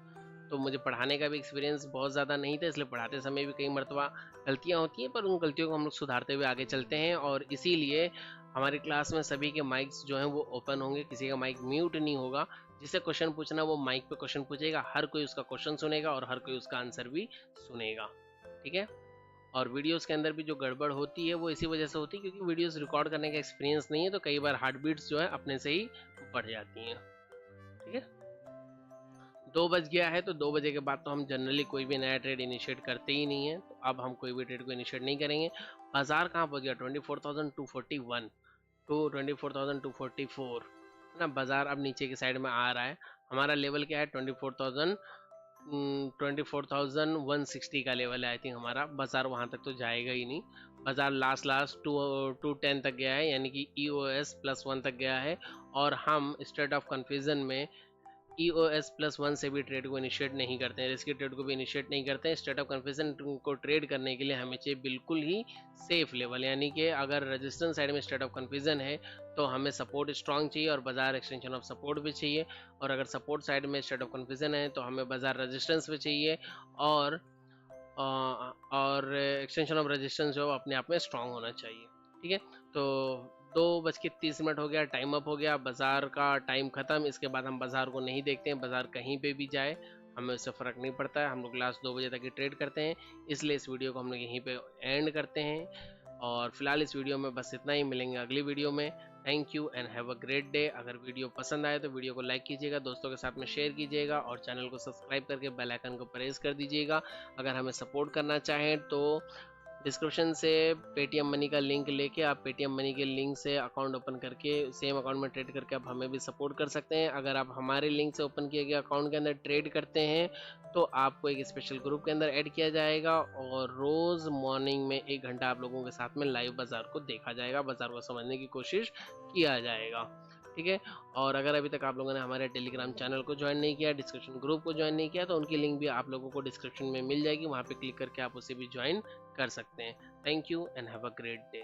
तो मुझे पढ़ाने का भी एक्सपीरियंस बहुत ज़्यादा नहीं था, इसलिए पढ़ाते समय भी कई मरतबा गलतियाँ होती हैं, पर उन गलतियों को हम लोग सुधारते हुए आगे चलते हैं। और इसीलिए हमारी क्लास में सभी के माइक्स जो हैं वो ओपन होंगे, किसी का माइक म्यूट नहीं होगा। जिसे क्वेश्चन पूछना वो माइक पे क्वेश्चन पूछेगा, हर कोई उसका क्वेश्चन सुनेगा और हर कोई उसका आंसर भी सुनेगा, ठीक है। और वीडियोस के अंदर भी जो गड़बड़ होती है वो इसी वजह से होती है क्योंकि वीडियोस रिकॉर्ड करने का एक्सपीरियंस नहीं है, तो कई बार हार्ट बीट्स जो है अपने से ही बढ़ जाती हैं, ठीक है। 2 बज गया है, तो 2 बजे के बाद तो हम जनरली कोई भी नया ट्रेड इनिशिएट करते ही नहीं है, तो अब हम कोई भी ट्रेड को इनिशिएट नहीं करेंगे। बाजार कहाँ पहुँच गया? 24,241 टू 24,244 ना। बाजार अब नीचे की साइड में आ रहा है। हमारा लेवल क्या है? 24,160 का लेवल है आई थिंक हमारा। बाजार वहां तक तो जाएगा ही नहीं। बाजार लास्ट 210 तक गया है, यानी कि EOS +1 तक गया है। और हम स्टेट ऑफ कन्फ्यूजन में EOS +1 से भी ट्रेड को इनिशिएट नहीं करते हैं, रिस्की ट्रेड को भी इनिशिएट नहीं करते हैं। स्टेट ऑफ कन्फ्यूजन को ट्रेड करने के लिए हमें चाहिए बिल्कुल ही सेफ लेवल, यानी कि अगर रेजिस्टेंस साइड में स्टेट ऑफ कन्फ्यूजन है तो हमें सपोर्ट स्ट्रांग चाहिए और बाजार एक्सटेंशन ऑफ सपोर्ट भी चाहिए। और अगर सपोर्ट साइड में स्टेट ऑफ कन्फ्यूजन है तो हमें बाजार रेजिस्टेंस भी चाहिए, और एक्सटेंशन ऑफ रेजिस्टेंस जो अपने आप में स्ट्रांग होना चाहिए, ठीक है। तो 2:30 हो गया, टाइम अप हो गया, बाजार का टाइम खत्म। इसके बाद हम बाजार को नहीं देखते हैं, बाजार कहीं पे भी जाए हमें उससे फ़र्क नहीं पड़ता है। हम लोग लास्ट 2 बजे तक ही ट्रेड करते हैं, इसलिए इस वीडियो को हम लोग यहीं पे एंड करते हैं। और फिलहाल इस वीडियो में बस इतना ही, मिलेंगे अगली वीडियो में। Thank you and have a great day. अगर वीडियो पसंद आए तो वीडियो को लाइक कीजिएगा, दोस्तों के साथ में शेयर कीजिएगा और चैनल को सब्सक्राइब करके बेल आइकन को प्रेस कर दीजिएगा। अगर हमें सपोर्ट करना चाहें तो डिस्क्रिप्शन से पेटीएम मनी का लिंक लेके आप पेटीएम मनी के लिंक से अकाउंट ओपन करके सेम अकाउंट में ट्रेड करके आप हमें भी सपोर्ट कर सकते हैं। अगर आप हमारे लिंक से ओपन किए गए अकाउंट के अंदर ट्रेड करते हैं तो आपको एक स्पेशल ग्रुप के अंदर ऐड किया जाएगा और रोज़ मॉर्निंग में 1 घंटा आप लोगों के साथ में लाइव बाज़ार को देखा जाएगा, बाज़ार को समझने की कोशिश किया जाएगा। ठीक है। और अगर अभी तक आप लोगों ने हमारे टेलीग्राम चैनल को ज्वाइन नहीं किया, डिस्क्रिप्शन ग्रुप को ज्वाइन नहीं किया, तो उनकी लिंक भी आप लोगों को डिस्क्रिप्शन में मिल जाएगी, वहाँ पे क्लिक करके आप उसे भी ज्वाइन कर सकते हैं। Thank you and have a great day.